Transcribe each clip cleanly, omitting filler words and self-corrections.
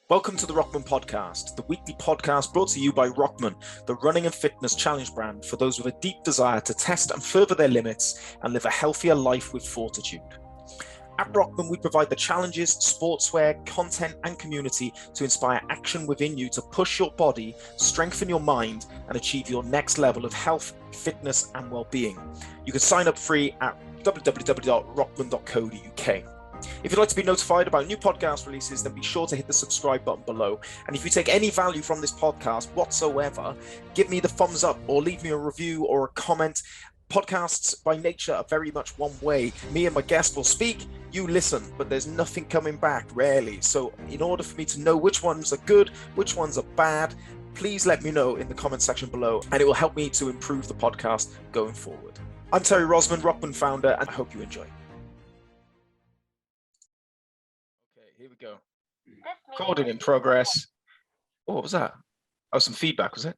Welcome to the Rokman podcast, the weekly podcast brought to you by Rokman, the running and fitness challenge brand for those with a deep desire to test and further their limits and live a healthier life with fortitude. At Rokman, we provide the challenges, sportswear, content, and community to inspire action within you to push your body, strengthen your mind, and achieve your next level of health, fitness, and well-being. You can sign up free at www.rokman.co.uk. If you'd like to be notified about new podcast releases, then be sure to hit the subscribe button below. And if you take any value from this podcast whatsoever, give me the thumbs up or leave me a review or a comment. Podcasts by nature are very much one way. Me and my guest will speak, you listen, but there's nothing coming back, rarely. So in order for me to know which ones are good, which ones are bad, please let me know in the comment section below, and it will help me to improve the podcast going forward. I'm Terry Rosman, Rokman founder, and I hope you enjoy. Here we go. Recording in progress. Oh, what was that? Oh, some feedback, was it?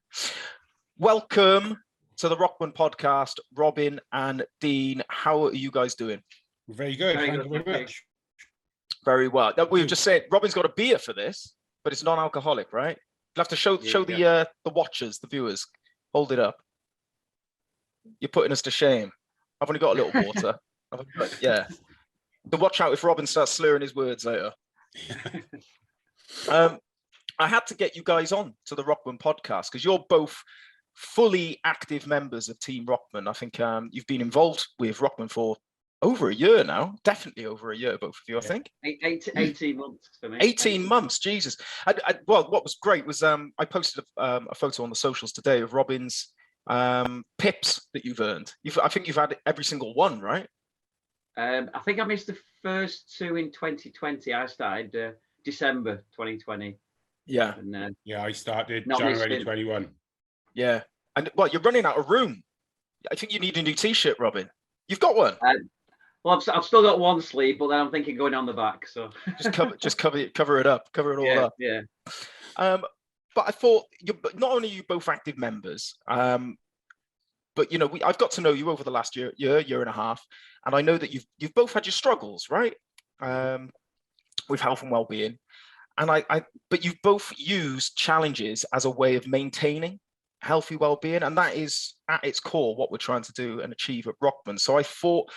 Welcome to the Rokman podcast, Robin and Dean. How are you guys doing? Very good. Thank you very much. Very well. We were just saying, Robin's got a beer for this, but it's non-alcoholic, right? You'll have to show the watchers, the viewers. Hold it up. You're putting us to shame. I've only got a little water. Yeah. So watch out if Robin starts slurring his words later. I had to get you guys on to the Rokman podcast because you're both fully active members of Team Rokman. I think you've been involved with Rokman for over a year now, definitely over a year, both of you, I think. 18 months for me. 18 months, Jesus. Well, what was great was I posted a photo on the socials today of Robin's pips that you've earned. I think you've had every single one, right? I think I missed the first two in 2020. I started December 2020. Yeah. And, I started January 21. Yeah. And well, you're running out of room. I think you need a new T-shirt, Robin. You've got one. Well, I've still got one sleeve, but then I'm thinking going on the back. So just cover it up, cover it all up. Yeah. But I thought not only are you both active members, but I've got to know you over the last year and a half, and I know that you've both had your struggles, right? With health and well-being, and but you've both used challenges as a way of maintaining healthy well-being, and that is at its core what we're trying to do and achieve at Rokman. So I thought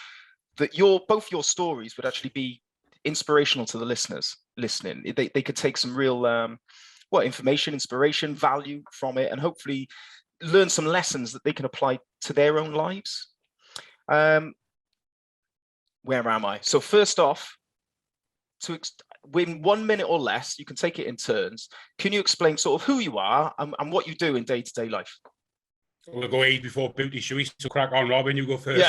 that both your stories would actually be inspirational to the listeners listening. They could take some real information, inspiration, value from it, and hopefully learn some lessons that they can apply to their own lives. Where am I? So first off, within 1 minute or less, you can take it in turns. Can you explain sort of who you are and what you do in day-to-day life? We'll go age before beauty, shall we? So crack on, Robin, you go first.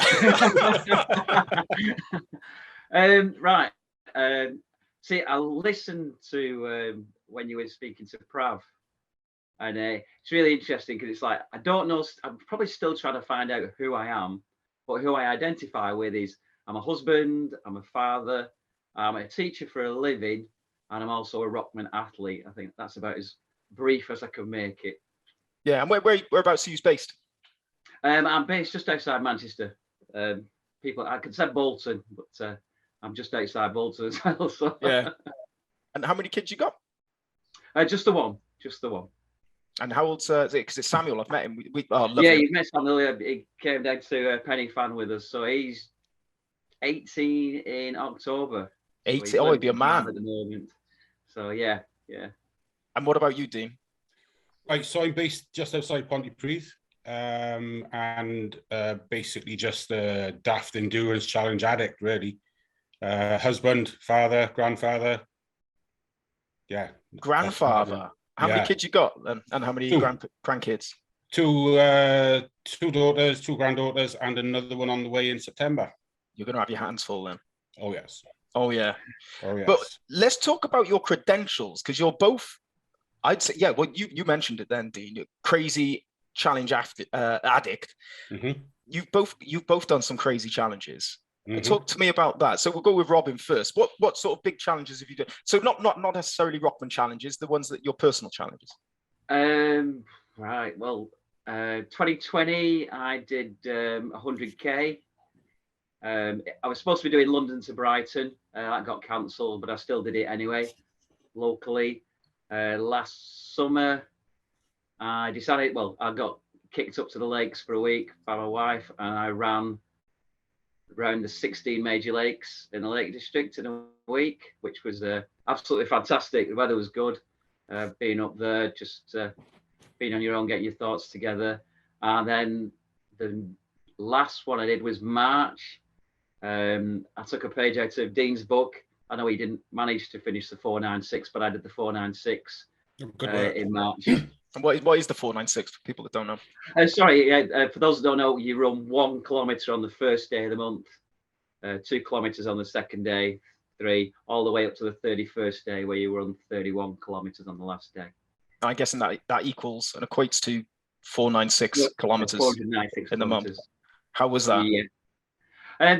Yeah. Right. See, I listened to when you were speaking to Prav, and it's really interesting because it's like, I don't know, I'm probably still trying to find out who I am, but who I identify with is I'm a husband, I'm a father, I'm a teacher for a living, and I'm also a Rokman athlete. I think that's about as brief as I can make it. Yeah, and whereabouts are you based? I'm based just outside Manchester. People, I could say Bolton, but I'm just outside Bolton as well. So. Yeah. And how many kids you got? Just the one. And how old's is it? Because it's Samuel. I've met him. You've met Samuel. He came down to Penny Fan with us, so he's 18 in October. 18. So he'd be a man at the moment. So yeah. And what about you, Dean? Right, so I'm based just outside Pontypridd, and basically just a daft endurance challenge addict, really. Husband, father, grandfather. Yeah. Grandfather. How many kids you got then? And how many grandkids? Two daughters, two granddaughters, and another one on the way in September. You're going to have your hands full then. Oh, yes. Oh, yeah. Oh, yes. But let's talk about your credentials, because you're both, I'd say, yeah, well, you mentioned it then, Dean, you're crazy challenge addict. Mm-hmm. You've both done some crazy challenges. Mm-hmm. Talk to me about that. So we'll go with Robin first. What sort of big challenges have you done? So not necessarily Rokman challenges, the ones that your personal challenges. Right. Well, 2020, I did 100K. I was supposed to be doing London to Brighton. That got cancelled, but I still did it anyway, locally. Last summer, I decided, well, I got kicked up to the lakes for a week by my wife, and I ran around the 16 major lakes in the Lake District in a week, which was absolutely fantastic. The weather was good. Being up there, just being on your own, getting your thoughts together. And then the last one I did was March. I took a page out of Dean's book. I know he didn't manage to finish the 496, but I did the 496 in March. And what is the 496 for people that don't know? For those that don't know, you run 1 kilometre on the first day of the month, 2 kilometres on the second day, 3, all the way up to the 31st day, where you run 31 kilometres on the last day. I'm guessing that equals and equates to 496 kilometres 496 in the month. How was that? Yeah.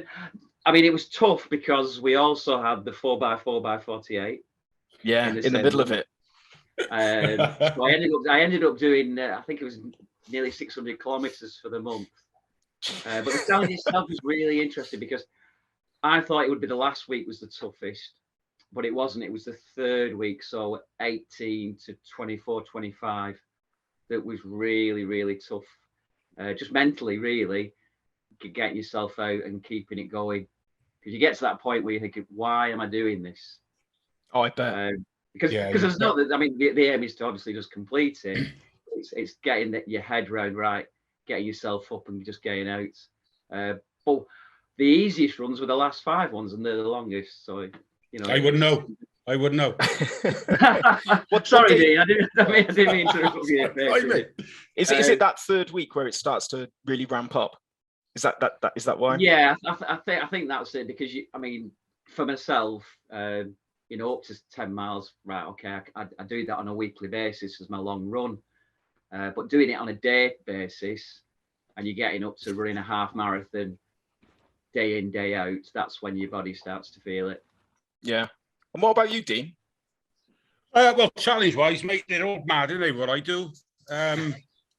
I mean, it was tough because we also had the 4x4x48. Yeah, in the middle of it. So I ended up doing, I think it was nearly 600 kilometers for the month. But the challenge itself was really interesting because I thought it would be the last week was the toughest, but it wasn't. It was the third week, so 18 to 24, 25, that was really, really tough. Just mentally, really, getting yourself out and keeping it going. Because you get to that point where you think, why am I doing this? Oh, I bet. Because there's no, I mean, the aim is to obviously just complete it. It's getting your head round right, getting yourself up and just getting out. But the easiest runs were the last 5 ones, and they're the longest. So, you know, I wouldn't know. Sorry, Dean. I didn't mean to interrupt you. Is it that third week where it starts to really ramp up? Is that why? Yeah, I think that's it. Because I mean, for myself, you know, up to 10 miles, right? Okay, I do that on a weekly basis as my long run, but doing it on a day basis, and you're getting up to running a half marathon day in, day out, that's when your body starts to feel it. Yeah. And what about you, Dean? Well, challenge-wise, mate, they're all mad, aren't they, what I do?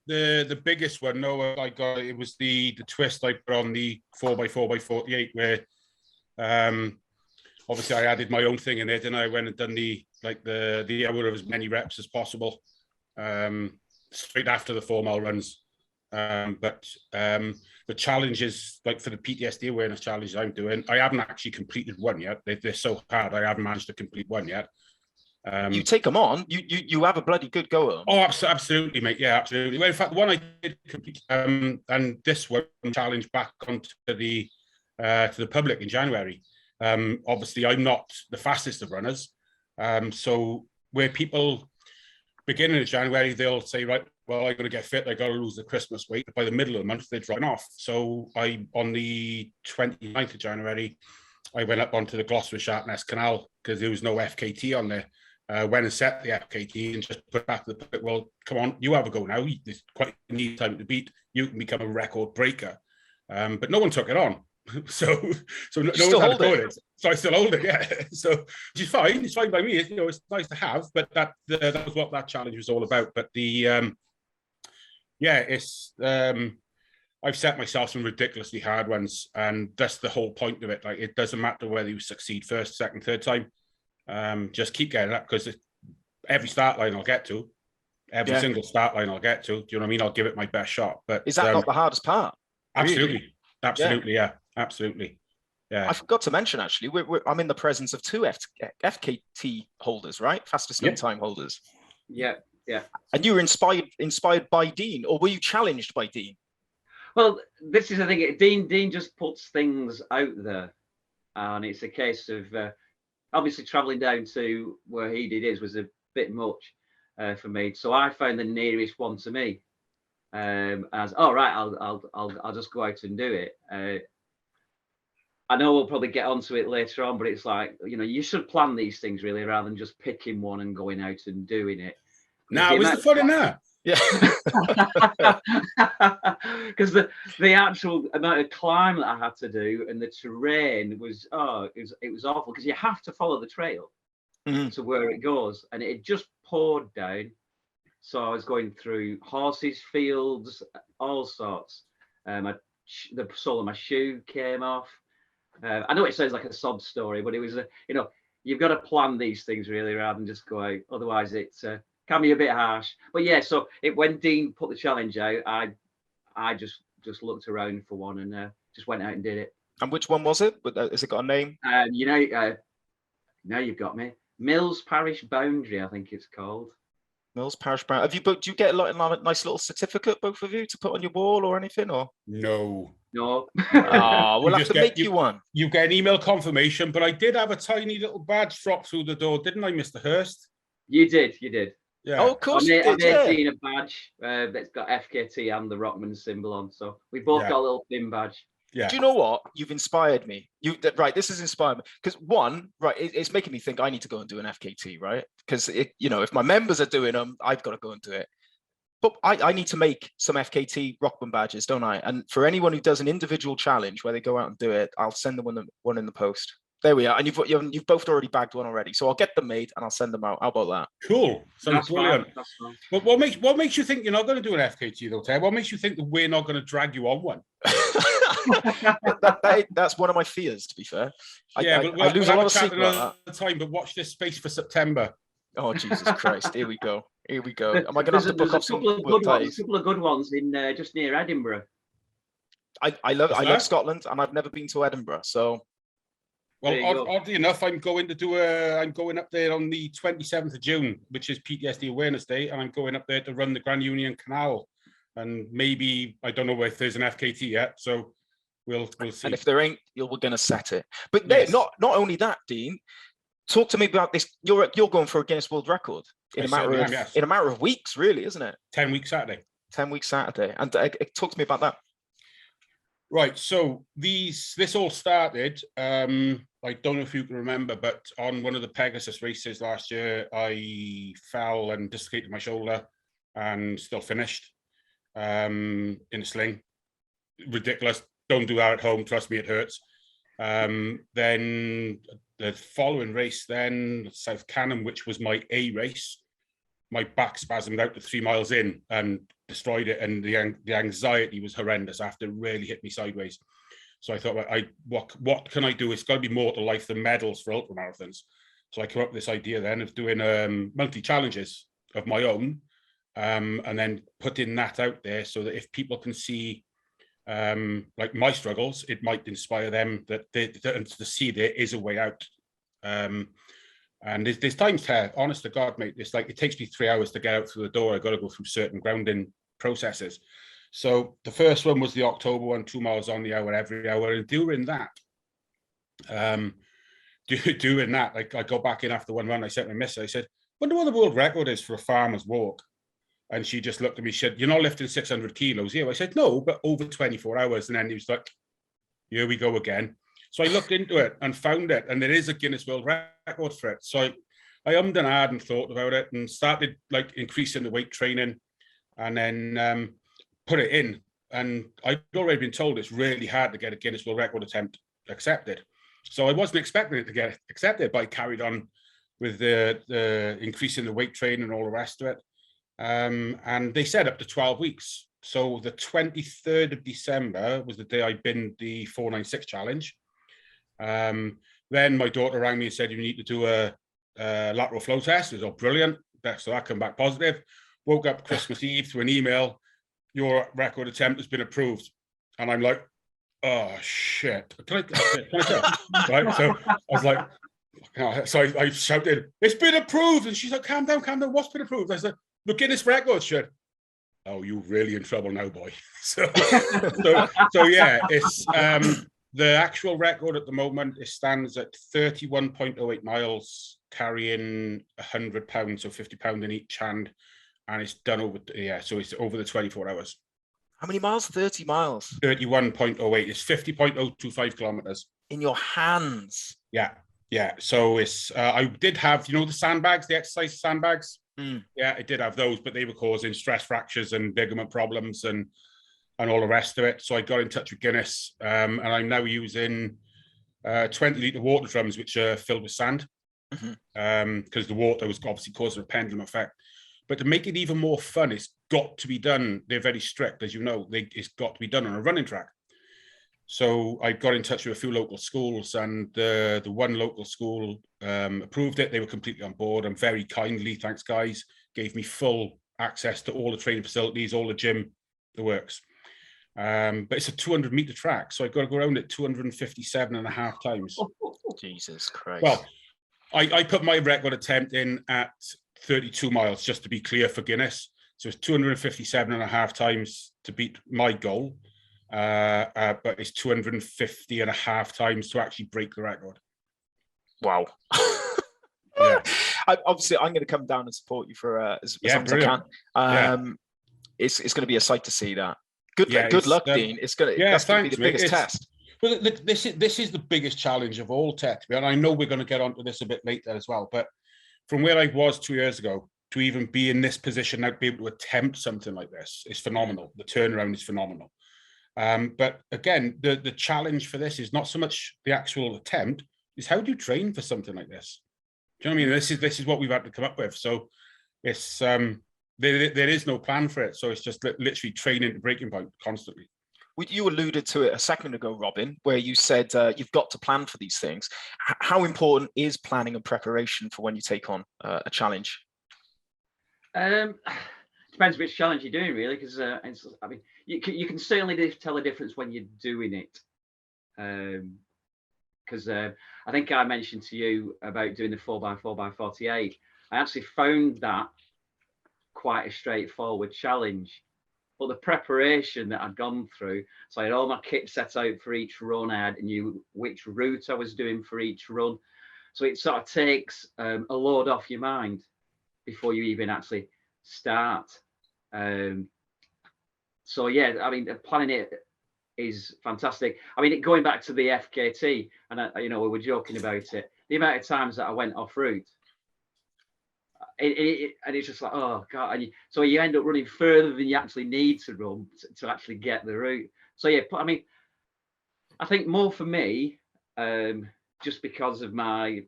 The biggest one, no, I got, it was the twist I put on the 4x4x48, where obviously I added my own thing in it, and I went and done the hour of as many reps as possible straight after the 4 mile runs. But the challenge is, like, for the PTSD awareness challenge I'm doing, I haven't actually completed one yet. They're so hard, I haven't managed to complete one yet. You take them on. You have a bloody good go at them. Oh, absolutely, mate. Yeah, absolutely. Well, in fact, the one I did complete, and this one challenge back onto the to the public in January. Obviously, I'm not the fastest of runners, so where people beginning of January, they'll say, right, well, I got to get fit, I got to lose the Christmas weight. By the middle of the month, they're dropping off. So on the 29th of January, I went up onto the Gloucester Sharpness Canal because there was no FKT on there. Went and set the FKT and just put back to the public, well, come on, you have a go now. There's quite a neat time to beat. You can become a record breaker. But no one took it on. So no one's had to go it. So I still hold it, yeah. So which is fine. It's fine by me. You know, it's nice to have, but that was what that challenge was all about. But it's I've set myself some ridiculously hard ones, and that's the whole point of it. Like, it doesn't matter whether you succeed first, second, third time. Just keep getting up, because every start line I'll get to, every single start line I'll get to. Do you know what I mean? I'll give it my best shot. But is that not the hardest part? Absolutely, really? Absolutely, yeah, absolutely. Yeah. I forgot to mention, actually, I'm in the presence of 2 FKT holders, right? Fastest known time holders. Yeah. And you were inspired by Dean, or were you challenged by Dean? Well, this is the thing. Dean just puts things out there, and it's a case of obviously traveling down to where he did his was a bit much for me. So I found the nearest one to me. As all right, I'll just go out and do it. I know we'll probably get onto it later on, but it's like, you know, you should plan these things really rather than just picking one and going out and doing it. Now, was the fun in that? Yeah. Because the actual amount of climb that I had to do and the terrain was it was awful, because you have to follow the trail to where it goes, and it just poured down. So I was going through horses, fields, all sorts. The sole of my shoe came off. I know it sounds like a sob story, but it was you've got to plan these things really rather than just go out. Otherwise, it can be a bit harsh. But yeah, so when Dean put the challenge out, I just looked around for one and just went out and did it. And which one was it? Has it got a name? You know, now you've got me. Mills Parish Boundary, I think it's called. Mills Parish Boundary. Have you both? Do you get a nice little certificate, both of you, to put on your wall or anything? Or No. No. Oh, we'll have to make you one. You get an email confirmation, but I did have a tiny little badge drop through the door, didn't I, Mr. Hurst? You did. Yeah. Oh, of course you I did. made Dean a badge that's got FKT and the Rokman symbol on, so we both got a little thin badge. Yeah. Do you know what? You've inspired me. Right. This has inspired me because it's making me think I need to go and do an FKT, right? Because if my members are doing them, I've got to go and do it. But I need to make some FKT Rokman badges, don't I? And for anyone who does an individual challenge where they go out and do it, I'll send them one in the post. There we are. And you've both already bagged one already, so I'll get them made and I'll send them out. How about that? Cool. Sounds brilliant. That's fine. But what makes you think you're not going to do an FKT though, Ted? What makes you think that we're not going to drag you on one? That's one of my fears, to be fair. Yeah, I lose a lot of sleep about that time, but watch this space for September. Oh, Jesus Christ. Here we go. Am I going to have to book off some couple of good ones in just near Edinburgh. I love Scotland, and I've never been to Edinburgh, so. Well, oddly enough, I'm going up there on the 27th of June, which is PTSD Awareness Day, and I'm going up there to run the Grand Union Canal. And maybe, I don't know if there's an FKT yet, so we'll see. And if there ain't, we're going to set it. But yes. not only that, Dean, talk to me about this. You're going for a Guinness World Record in a matter of weeks, really, isn't it? 10 weeks Saturday. 10 weeks Saturday. And talk to me about that. Right, so this all started, I don't know if you can remember, but on one of the Pegasus races last year, I fell and dislocated my shoulder and still finished in a sling. Ridiculous. Don't do that at home. Trust me, it hurts. Then the following race, then South Cannon, which was my A race, my back spasmed out to 3 miles in and destroyed it, and the anxiety was horrendous after it really hit me sideways. So I thought, what can I do? It's got to be more to life than medals for ultramarathons. So I came up with this idea then of doing monthly challenges of my own, and then putting that out there so that if people can see like my struggles, it might inspire them to see there is a way out. And there's times here, honest to God, mate, it's like it takes me 3 hours to get out through the door. I got to go through certain grounding processes. So the first one was the October one, 2 miles on the hour, every hour. And during that, like I go back in after one run, I said to my missus, I said, wonder what the world record is for a farmer's walk. And she just looked at me, she said, you're not lifting 600 kilos here. I said, no, but over 24 hours. And then he was like, here we go again. So I looked into it and found it, and there is a Guinness World Record for it. So I ummed and ahed and thought about it and started like increasing the weight training, and then put it in. And I'd already been told it's really hard to get a Guinness World Record attempt accepted. So I wasn't expecting it to get accepted, but I carried on with the increasing the weight training and all the rest of it. And they said up to 12 weeks. So the 23rd of December was the day I binned the 496 challenge. Then my daughter rang me and said, you need to do a lateral flow test. I was, oh, brilliant. So that came back positive. Woke up Christmas Eve to an email, your record attempt has been approved. And I'm like, oh, shit. Can I tell? Right? So I was like, so I shouted, it's been approved. And she's like, calm down. What's been approved? I said, the Guinness record. She said, oh, you're really in trouble now, boy. So yeah, it's the actual record at the moment, it stands at 31.08 miles, carrying 100 pounds, so 50 pounds in each hand. And it's done so it's over the 24 hours. How many miles? 30 miles. 31.08. It's 50.025 kilometers. In your hands. Yeah. So it's, I did have, the sandbags, the exercise sandbags. Yeah, I did have those, but they were causing stress fractures and ligament problems and all the rest of it. So I got in touch with Guinness, and I'm now using 20-litre water drums, which are filled with sand, because the water was obviously causing a pendulum effect. But to make it even more fun, it's got to be done. They're very strict, as you know. It's got to be done on a running track. So I got in touch with a few local schools, and the one local school approved it. They were completely on board and very kindly, thanks guys, gave me full access to all the training facilities, all the gym, the works. But it's a 200-meter track, so I've got to go around it 257.5 times. Jesus Christ. Well, I put my record attempt in at 32 miles, just to be clear, for Guinness. So it's 257.5 times to beat my goal. But it's 250.5 times to actually break the record. Wow. Yeah. Obviously, I'm going to come down and support you for as long as I can. It's going to be a sight to see that. Good luck, Dean. That's going to be the biggest test. Well, this is the biggest challenge of all, Ted. And I know we're going to get onto this a bit later as well. But from where I was 2 years ago to even be in this position now, to be able to attempt something like this is phenomenal. The turnaround is phenomenal. But again, the challenge for this is not so much the actual attempt, is how do you train for something like this? Do you know what I mean? This is what we've had to come up with. So it's there is no plan for it. So it's just literally training to breaking point constantly. You alluded to it a second ago, Robin, where you said you've got to plan for these things. How important is planning and preparation for when you take on a challenge? Depends which challenge you're doing, really, because I mean, you can certainly tell a difference when you're doing it. Because I think I mentioned to you about doing the 4x4x48. I actually found that quite a straightforward challenge, but the preparation that I'd gone through, so I had all my kit set out for each run. I knew which route I was doing for each run, so it sort of takes a load off your mind before you even actually start. So yeah, I mean, planning it is fantastic. I mean, going back to the FKT, and we were joking about it, the amount of times that I went off route, and it's just like, oh god, so you end up running further than you actually need to run to actually get the route. So yeah, I mean, I think more for me, just because of my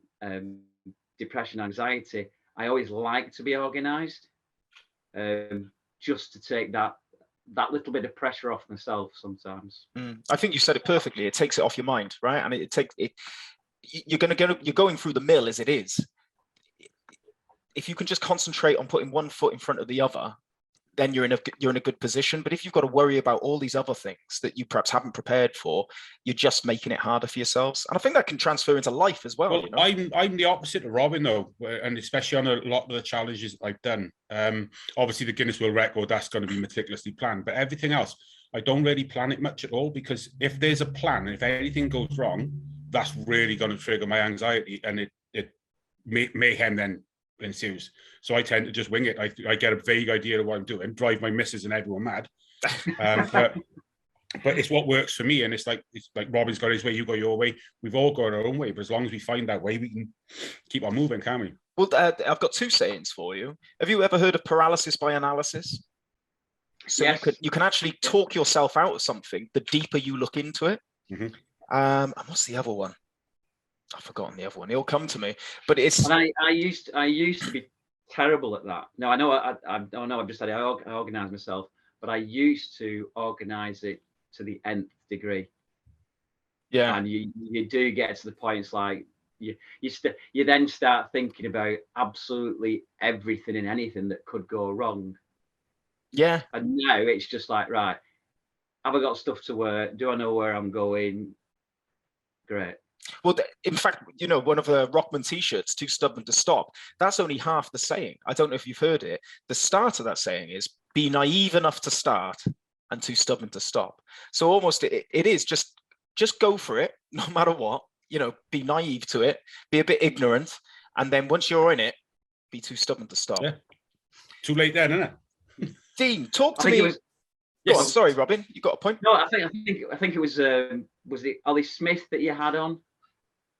depression, anxiety, I always like to be organised, just to take that little bit of pressure off myself sometimes. I think you said it perfectly. It takes it off your mind, right? I mean, you're going through the mill as it is. If you can just concentrate on putting one foot in front of the other, then you're in a good position. But if you've got to worry about all these other things that you perhaps haven't prepared for, you're just making it harder for yourselves. And I think that can transfer into life as well. Well, I'm the opposite of Robin, though, and especially on a lot of the challenges I've done. Obviously, the Guinness World Record, that's going to be meticulously planned. But everything else, I don't really plan it much at all, because if there's a plan, if anything goes wrong, that's really going to trigger my anxiety, and it mayhem then ensues. So I tend to just wing it. I get a vague idea of what I'm doing, drive my missus and everyone mad. But it's what works for me. And it's like Robin's got his way, you got your way. We've all got our own way, but as long as we find that way, we can keep on moving, can't we? Well, I've got two sayings for you. Have you ever heard of paralysis by analysis? So yes. you can actually talk yourself out of something the deeper you look into it. Mm-hmm. And what's the other one? I've forgotten the other one. It'll come to me. But it's. And I used to be terrible at that. No, I know. I've just said I organise myself, but I used to organise it to the nth degree. Yeah. And you do get to the point. It's like you then start thinking about absolutely everything and anything that could go wrong. Yeah. And now it's just like, right, have I got stuff to wear? Do I know where I'm going? Great. Well, in fact, one of the Rokman t-shirts, "Too Stubborn to Stop," that's only half the saying. I don't know if you've heard it. The start of that saying is, be naive enough to start and too stubborn to stop. So almost it is just go for it, no matter what, be naive to it, be a bit ignorant. And then once you're in it, be too stubborn to stop. Yeah. Too late then, isn't it? Dean, talk to me. Yes. Oh, sorry, Robin, you got a point? No, I think it was it Ollie Smith that you had on?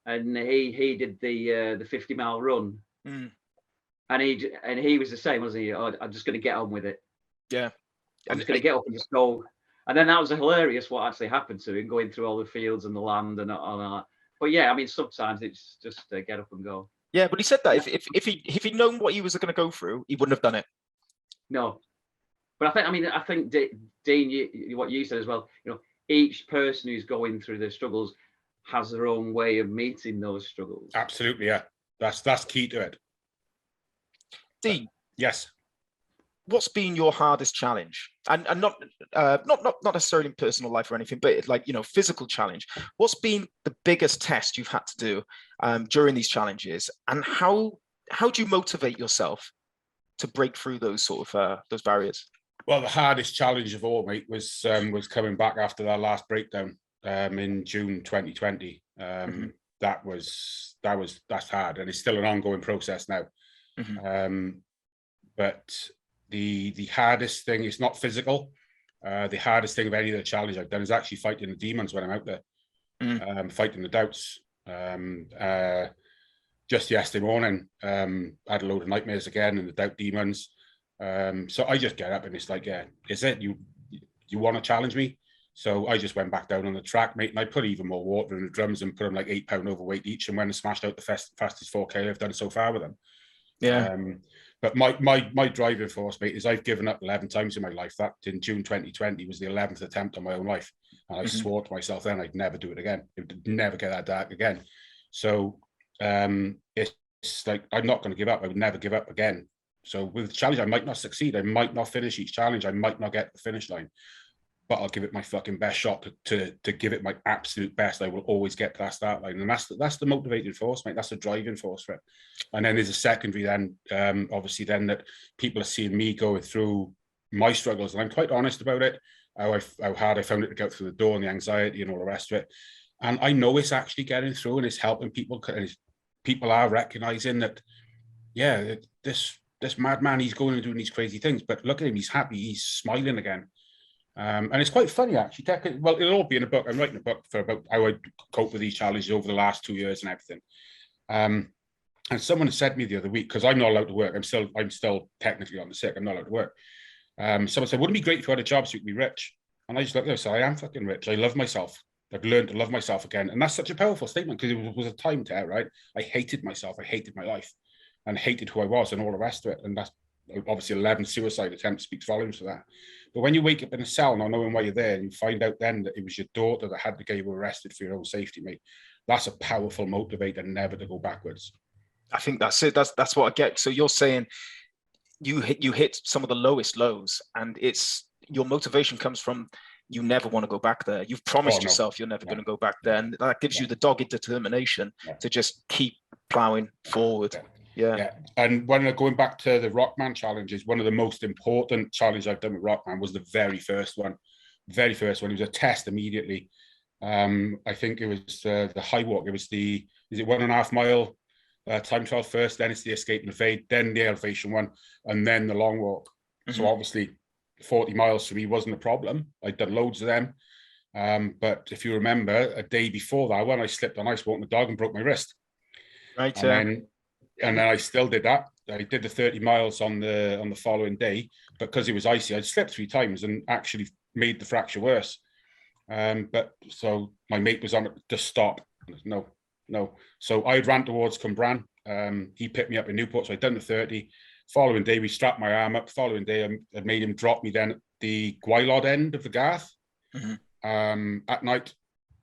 And he did the 50-mile run, and he was the same, wasn't he? Oh, I'm just going to get on with it. Yeah, I'm just going to get up and just go. And then that was hilarious what actually happened to him, going through all the fields and the land and all that. But yeah, I mean, sometimes it's just get up and go. Yeah, but he said that if he'd known what he was going to go through, he wouldn't have done it. No, but I think Dean, what you said as well, each person who's going through their struggles has their own way of meeting those struggles. Absolutely, yeah. That's key to it. Dean, yes. What's been your hardest challenge? And not necessarily in personal life or anything, but like, you know, physical challenge. What's been the biggest test you've had to do during these challenges, and how do you motivate yourself to break through those sort of those barriers? Well, the hardest challenge of all, mate, was coming back after that last breakdown in June 2020. That's hard, and it's still an ongoing process now. But the hardest thing is not physical. The hardest thing of any of the challenge I've done is actually fighting the demons when I'm out there, fighting the doubts. Just yesterday morning, I had a load of nightmares again and the doubt demons. So I just get up and it's like, yeah, is it you want to challenge me? So I just went back down on the track, mate, and I put even more water in the drums and put them like 8 pound overweight each, and went and smashed out the fastest 4K I've done so far with them. Yeah. But my driving force, mate, is I've given up 11 times in my life. That in June 2020 was the 11th attempt on my own life. And I swore to myself then I'd never do it again. It would never get that dark again. So it's like, I'm not going to give up. I would never give up again. So with the challenge, I might not succeed. I might not finish each challenge. I might not get the finish line. But I'll give it my fucking best shot to give it my absolute best. I will always get to that start line. And that's the motivating force, mate. That's the driving force for it. And then there's a secondary then, obviously then, that people are seeing me going through my struggles. And I'm quite honest about it, how hard I found it to get through the door and the anxiety and all the rest of it. And I know it's actually getting through and it's helping people. And people are recognizing that, yeah, this madman, he's going and doing these crazy things. But look at him, he's happy, he's smiling again. And it's quite funny, actually. Well, it'll all be in a book. I'm writing a book for about how I cope with these challenges over the last 2 years and everything. And someone said to me the other week, because I'm not allowed to work. I'm still technically on the sick. I'm not allowed to work. Someone said, wouldn't it be great if you had a job so you could be rich? And I just looked at it and said, I am fucking rich. I love myself. I've learned to love myself again. And that's such a powerful statement, because it was a time to, right? I hated myself. I hated my life and hated who I was and all the rest of it. And that's obviously 11 suicide attempts speaks volumes for that. But when you wake up in a cell not knowing why you're there, and you find out then that it was your daughter that had to get you arrested for your own safety, mate, that's a powerful motivator never to go backwards. I think that's it. That's what I get. So you're saying you hit some of the lowest lows, and it's your motivation comes from you never want to go back there. You've promised yourself you're never going to go back there, and that gives you the dogged determination to just keep plowing forward. Yeah. And when going back to the Rokman challenges, one of the most important challenges I've done with Rokman was the very first one. It was a test immediately. I think it was the high walk. It was is it 1.5 mile time trial first, then it's the escape and fade, then the elevation one, and then the long walk. So obviously 40 miles for me wasn't a problem. I'd done loads of them. But if you remember, a day before that one, I slipped on ice walking the dog and broke my wrist. Right. And then I still did that. I did the 30 miles on the following day, but because it was icy, I'd slipped 3 times and actually made the fracture worse. But so my mate was on it to stop. No. So I ran towards Cumbran. He picked me up in Newport, so I'd done the 30. Following day, we strapped my arm up. Following day, I made him drop me then at the Gwaelod end of the Garth. At night,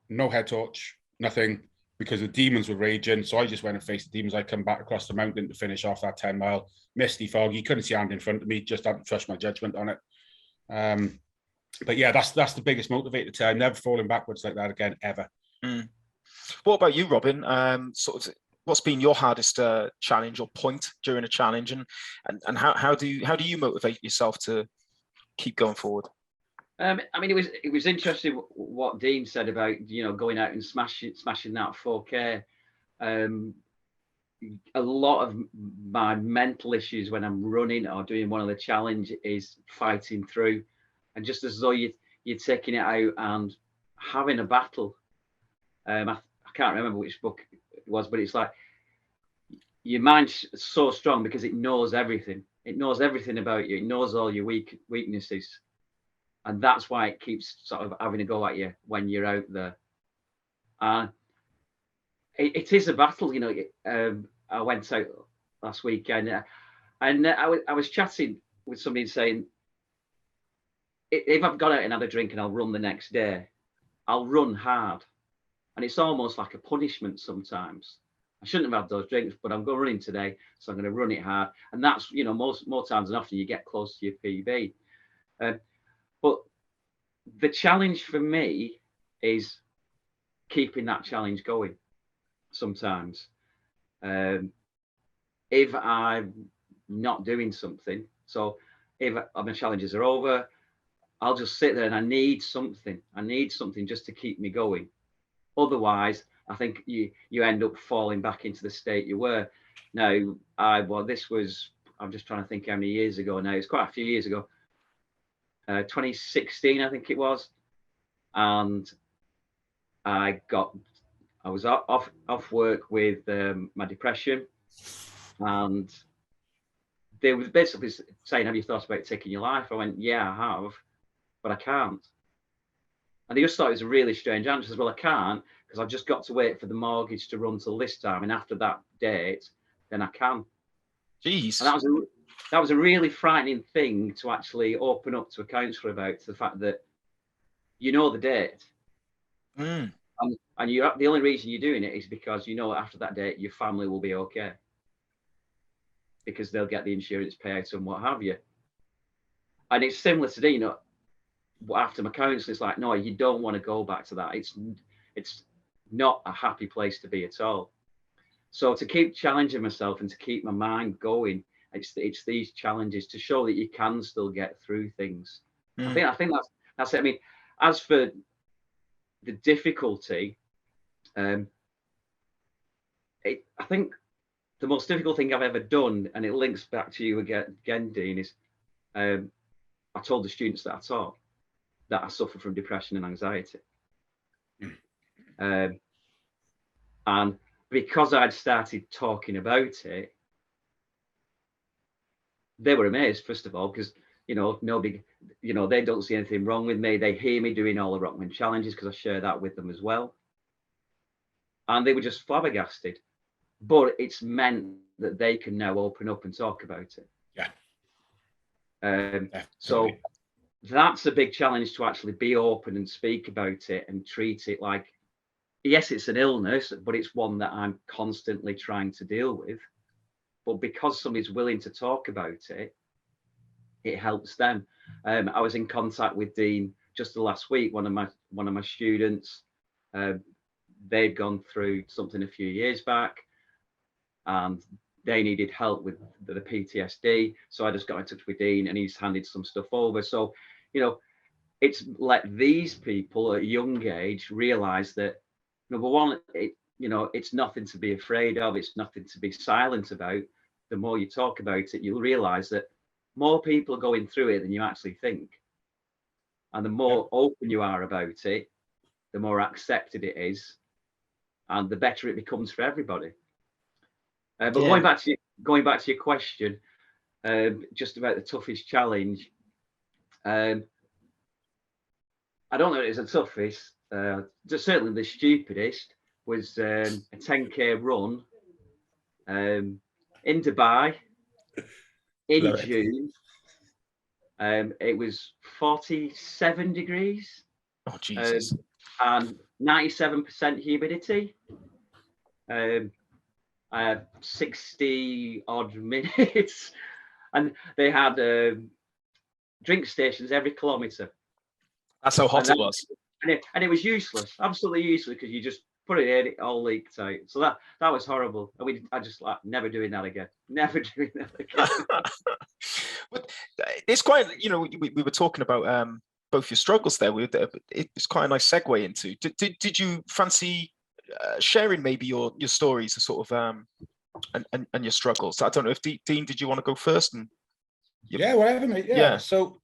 no head torch, nothing, because the demons were raging. So I just went and faced the demons. I come back across the mountain to finish off that 10 mile. Misty, foggy, couldn't see a hand in front of me, just had to trust my judgment on it. But yeah, that's the biggest motivator to I'm never falling backwards like that again, ever. What about you, Robin? Sort of, what's been your hardest challenge or point during a challenge, and how do you motivate yourself to keep going forward? I mean, it was interesting what Dean said about going out and smashing that 4K. A lot of my mental issues when I'm running or doing one of the challenge is fighting through, and just as though you're taking it out and having a battle. I can't remember which book it was, but it's like your mind's so strong because it knows everything. It knows everything about you. It knows all your weaknesses. And that's why it keeps sort of having a go at you when you're out there. It is a battle, I went out last weekend and I was chatting with somebody saying, if I've gone out and had a drink and I'll run the next day, I'll run hard, and it's almost like a punishment sometimes. I shouldn't have had those drinks, but I'm going running today, so I'm going to run it hard. And that's, you know, more times than often you get close to your PB. But the challenge for me is keeping that challenge going sometimes. If I'm not doing something, so if my challenges are over, I'll just sit there and I need something just to keep me going. Otherwise, I think you end up falling back into the state you were. Now, I'm just trying to think how many years ago now. It's quite a few years ago. 2016, I think it was. And I was off work with my depression, and they were basically saying, "Have you thought about taking your life?" I went, "Yeah, I have, but I can't." And they just thought it was a really strange answer. I said, "Well, I can't because I've just got to wait for the mortgage to run till this time, and after that date, then I can." Jeez. And that was a really frightening thing to actually open up to a counsellor about, to the fact that you know the date. Mm. And the only reason you're doing it is because you know after that date your family will be okay, because they'll get the insurance payout and what have you. And it's similar today, you know, after my counsel, it's like, no, you don't want to go back to that. It's not a happy place to be at all. So to keep challenging myself and to keep my mind going, it's these challenges to show that you can still get through things. I think that's it. I mean, as for the difficulty, I think the most difficult thing I've ever done, and it links back to you again, Dean, is I told the students that I taught that I suffer from depression and anxiety. And because I'd started talking about it, they were amazed, first of all, because, you know, nobody, you know, they don't see anything wrong with me. They hear me doing all the Rokman challenges because I share that with them as well. And they were just flabbergasted. But it's meant that they can now open up and talk about it. Yeah. So that's a big challenge, to actually be open and speak about it and treat it like, yes, it's an illness, but it's one that I'm constantly trying to deal with. But because somebody's willing to talk about it, it helps them. I was in contact with Dean just the last week. One of my students, they'd gone through something a few years back, and they needed help with the PTSD. So I just got in touch with Dean, and he's handed some stuff over. So, you know, it's let these people at a young age realize that, number one, it's nothing to be afraid of. It's nothing to be silent about. The more you talk about it, you'll realize that more people are going through it than you actually think. And the more open you are about it, the more accepted it is, and the better it becomes for everybody. But going back to your question, just about the toughest challenge, I don't know if it's the toughest. Certainly the stupidest was a 10K run in Dubai in June. It was 47 degrees. Oh, Jesus. And 97% humidity. 60 odd minutes. And they had drink stations every kilometre. That's how hot it was. And it was useless, absolutely useless, because you just put it in, it all leaked out. So that was horrible. I just like never doing that again. Never doing that again. But it's quite, you know, we were talking about both your struggles there. It's quite a nice segue into. Did you fancy sharing maybe your stories, sort of, and your struggles? I don't know if Dean, did you want to go first? And yeah, whatever, mate. Yeah. So.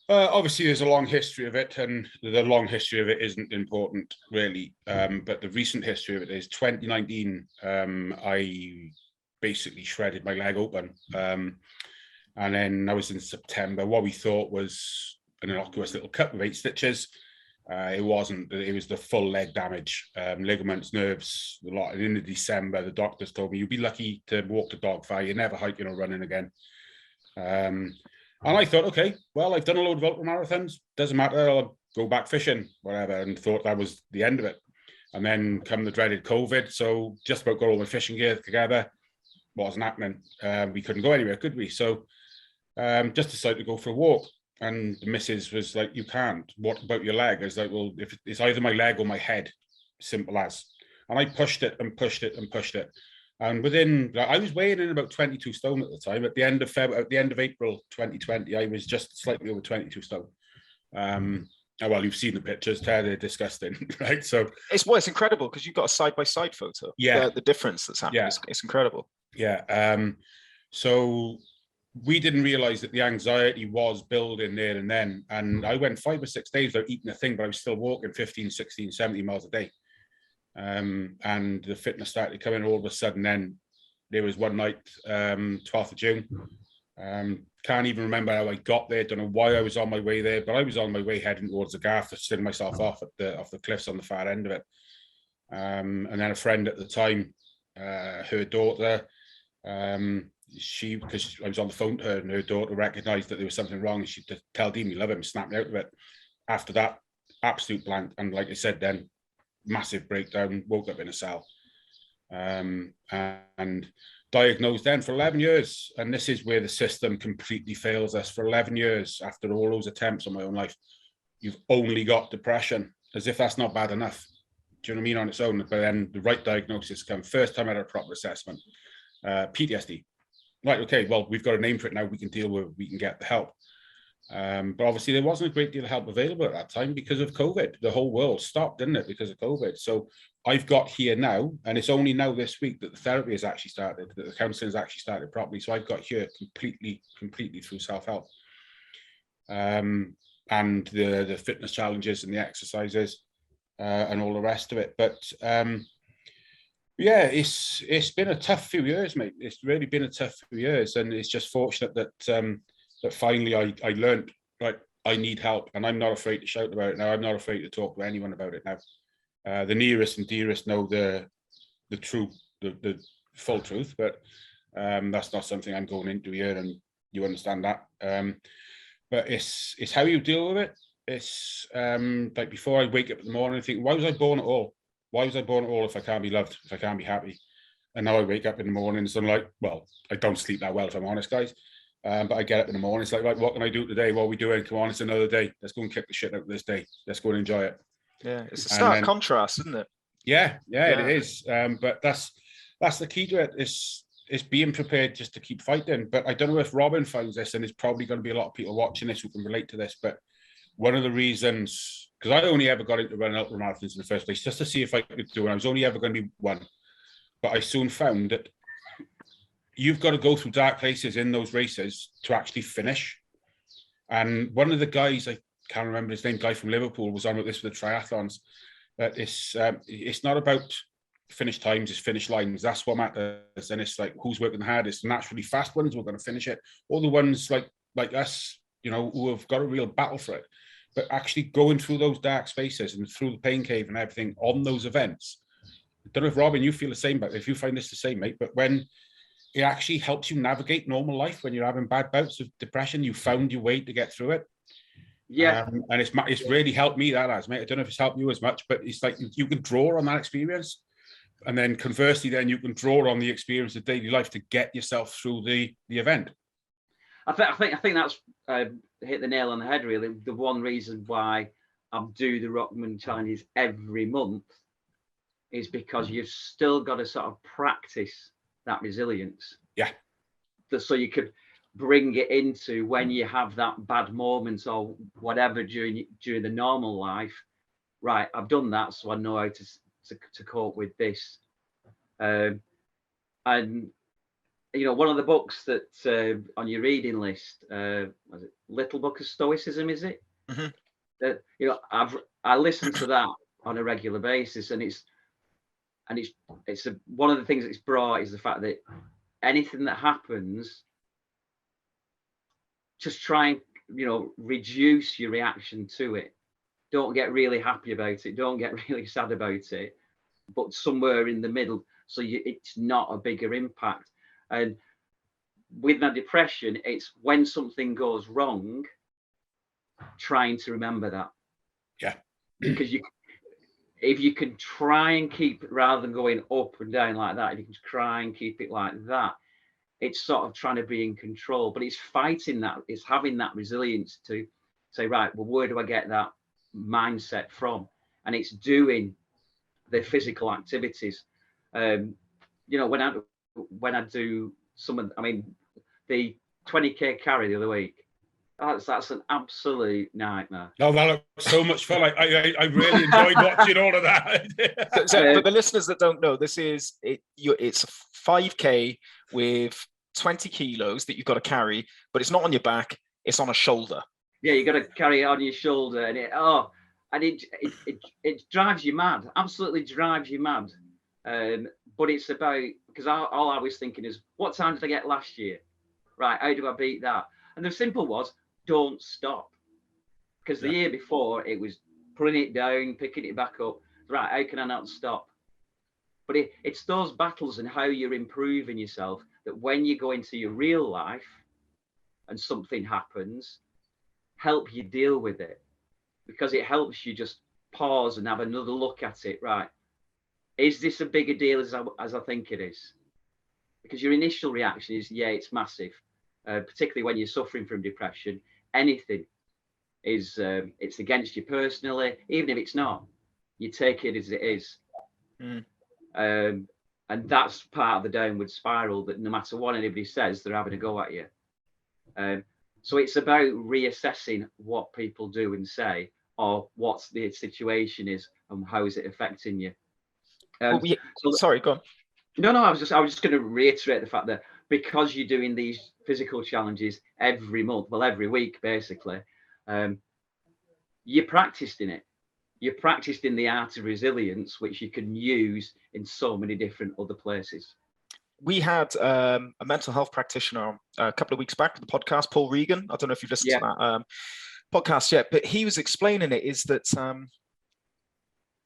Obviously, there's a long history of it, and the long history of it isn't important, really. But the recent history of it is 2019. I basically shredded my leg open, and then I was in September. What we thought was an innocuous little cut with 8 stitches. It wasn't. It was the full leg damage, ligaments, nerves, a lot. And in December, the doctors told me, "You'll be lucky to walk the dog fire. You're never hiking or running again." And I thought, okay, well, I've done a load of ultra marathons. Doesn't matter. I'll go back fishing, whatever. And thought that was the end of it. And then come the dreaded COVID. So just about got all my fishing gear together. Wasn't happening. We couldn't go anywhere, could we? So just decided to go for a walk. And the missus was like, you can't. What about your leg? I was like, well, if it's either my leg or my head, simple as. And I pushed it and pushed it and pushed it. And I was weighing in about 22 stone at the time. At the end of April 2020, I was just slightly over 22 stone. Well, you've seen the pictures, they're disgusting, right? So it's incredible because you've got a side-by-side photo. Yeah. The difference that's happened it's incredible. Yeah. So we didn't realize that the anxiety was building there and then. And I went 5 or 6 days without eating a thing, but I was still walking 15, 16, 70 miles a day. And the fitness started coming all of a sudden. Then there was one night, 12th of June. Can't even remember how I got there. Don't know why I was on my way there, but I was on my way heading towards the gaff to send myself off the cliffs on the far end of it. And then a friend at the time, her daughter, because I was on the phone to her, and her daughter recognised that there was something wrong, and she just tell Dean we love him, snapped me out of it. After that, absolute blank, and like I said, then massive breakdown, woke up in a cell, and diagnosed then for 11 years. And this is where the system completely fails us. For 11 years, after all those attempts on my own life, you've only got depression, as if that's not bad enough. Do you know what I mean, on its own? But then the right diagnosis come. First time I had a proper assessment, PTSD. Right, okay, well, we've got a name for it now. We can deal with it. We can get the help. But obviously there wasn't a great deal of help available at that time because of COVID. The whole world stopped, didn't it, because of COVID? So I've got here now, and it's only now this week that the therapy has actually started, that the counselling has actually started properly. So I've got here completely through self-help. And the fitness challenges and the exercises and all the rest of it. But yeah, it's been a tough few years, mate. It's really been a tough few years, and it's just fortunate that that finally I learned, right, I need help, and I'm not afraid to shout about it now. I'm not afraid to talk to anyone about it now. The nearest and dearest know the full truth, but that's not something I'm going into here, and you understand that. But it's how you deal with it. It's like before I wake up in the morning and think, why was I born at all? Why was I born at all if I can't be loved, if I can't be happy? And now I wake up in the mornings and I'm like, well, I don't sleep that well, if I'm honest, guys. But I get up in the morning. It's like, right, what can I do today? What are we doing? Come on, it's another day. Let's go and kick the shit out of this day. Let's go and enjoy it. Yeah, it's a stark contrast, isn't it? Yeah, it is. But that's the key to it. It's being prepared just to keep fighting. But I don't know if Robin finds this, and there's probably going to be a lot of people watching this who can relate to this. But one of the reasons, because I only ever got into running ultra marathons in the first place, just to see if I could do it. I was only ever going to be one. But I soon found that you've got to go through dark places in those races to actually finish. And one of the guys, I can't remember his name, guy from Liverpool, was on with this with the triathlons. That it's not about finish times, it's finish lines. That's what matters. And it's like, who's working the hardest? The naturally fast ones, we're going to finish it. All the ones like us, you know, who have got a real battle for it. But actually going through those dark spaces and through the pain cave and everything on those events. I don't know if, Robin, you feel the same, but if you find this the same, mate, but when it actually helps you navigate normal life when you're having bad bouts of depression, you found your way to get through it. Yeah. And it's really helped me, that has, mate. I don't know if it's helped you as much, but it's like you can draw on that experience. And then conversely, then you can draw on the experience of daily life to get yourself through the event. I think that's hit the nail on the head, really. The one reason why I do the Rokman challenges every month is because you've still got to sort of practice that resilience. Yeah. So you could bring it into when you have that bad moment or whatever during the normal life. Right, I've done that, so I know how to cope with this. And you know, one of the books that on your reading list, was it Little Book of Stoicism? Is it? Mm-hmm. That, you know, I listen to that on a regular basis, and it's one of the things it's brought is the fact that anything that happens, just try and, you know, reduce your reaction to it. Don't get really happy about it. Don't get really sad about it. But somewhere in the middle, so it's not a bigger impact. And with my depression, it's when something goes wrong, trying to remember that. Yeah. Because if you can try and keep, rather than going up and down like that, if you can try and keep it like that, it's sort of trying to be in control. But it's fighting that, it's having that resilience to say, right, well, where do I get that mindset from? And it's doing the physical activities. You know, when I do some of, I mean, the 20k carry the other week, that's an absolute nightmare. No, that looks so much fun. I really enjoyed watching all of that. So for the listeners that don't know, this is it's 5k with 20 kilos that you've got to carry, but it's not on your back, it's on a shoulder. Yeah, you got to carry it on your shoulder, and it drives you mad, absolutely drives you mad. But it's about, because all I was thinking is, what time did I get last year? Right, how do I beat that? And the simple was, don't stop. Because the year before, it was putting it down, picking it back up. Right, how can I not stop? But it's those battles and how you're improving yourself that when you go into your real life and something happens, help you deal with it. Because it helps you just pause and have another look at it. Right, is this a bigger deal as I think it is? Because your initial reaction is, yeah, it's massive. Particularly when you're suffering from depression, anything is, it's against you personally, even if it's not, you take it as it is. And that's part of the downward spiral, that no matter what anybody says, they're having a go at you. So it's about reassessing what people do and say, or what the situation is and how is it affecting you. Sorry, go on. No, I was just going to reiterate the fact that because you're doing these physical challenges every month, well, every week, basically, you're practiced in it. You're practiced in the art of resilience, which you can use in so many different other places. We had a mental health practitioner a couple of weeks back on the podcast, Paul Regan. I don't know if you've listened to that podcast yet, but he was explaining it is that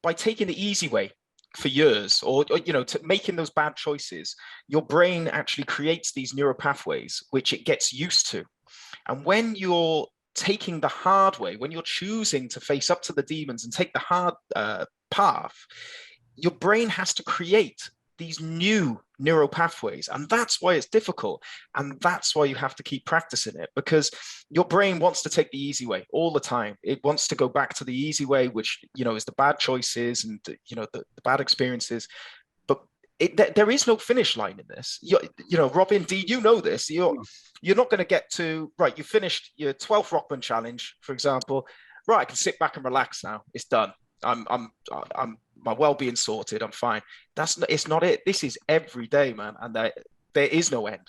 by taking the easy way for years, or you know, making those bad choices, your brain actually creates these neural pathways which it gets used to. And when you're taking the hard way, when you're choosing to face up to the demons and take the hard path, your brain has to create these new neural pathways. And that's why it's difficult. And that's why you have to keep practicing it, because your brain wants to take the easy way all the time. It wants to go back to the easy way, which, you know, is the bad choices and, you know, the bad experiences. But there is no finish line in this. You know, Robin D, you know this. You're not going to get to, right, you finished your 12th Rokman challenge, for example. Right, I can sit back and relax now. It's done. I'm my well-being sorted. I'm fine. It's not it. This is every day, man. And there is no end.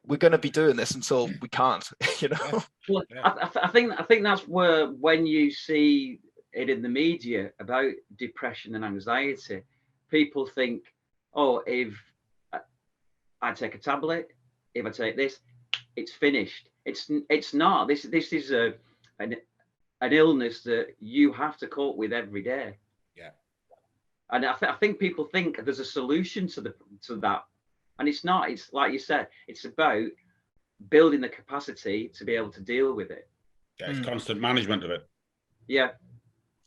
We're going to be doing this until we can't, you know? Well, I think that's where, when you see it in the media about depression and anxiety, people think, oh, if I take a tablet, if I take this, it's finished. It's not. This is an illness that you have to cope with every day. Yeah. And I think people think there's a solution to that, and it's not. It's like you said, it's about building the capacity to be able to deal with it. Yeah, it's constant management of it. Yeah,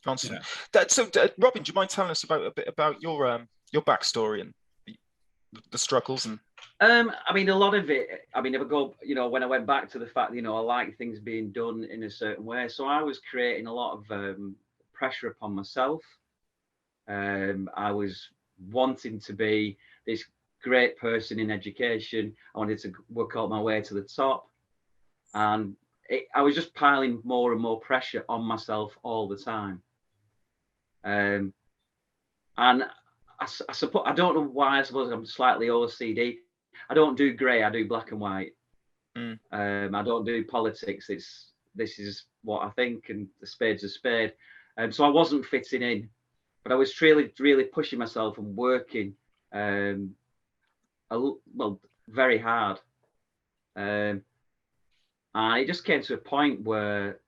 constant. Yeah. So, Robin, do you mind telling us a bit about your backstory and the struggles? And I mean, a lot of it. I mean, if I go, you know, when I went back to the fact, you know, I like things being done in a certain way, so I was creating a lot of pressure upon myself. I was wanting to be this great person in education. I wanted to work out my way to the top, and I was just piling more and more pressure on myself all the time. And I suppose, I don't know why, I suppose I'm slightly OCD. I don't do grey, I do black and white. I don't do politics. This is what I think, and a spade's a spade. So I wasn't fitting in, but I was really pushing myself and working very hard. And it just came to a point where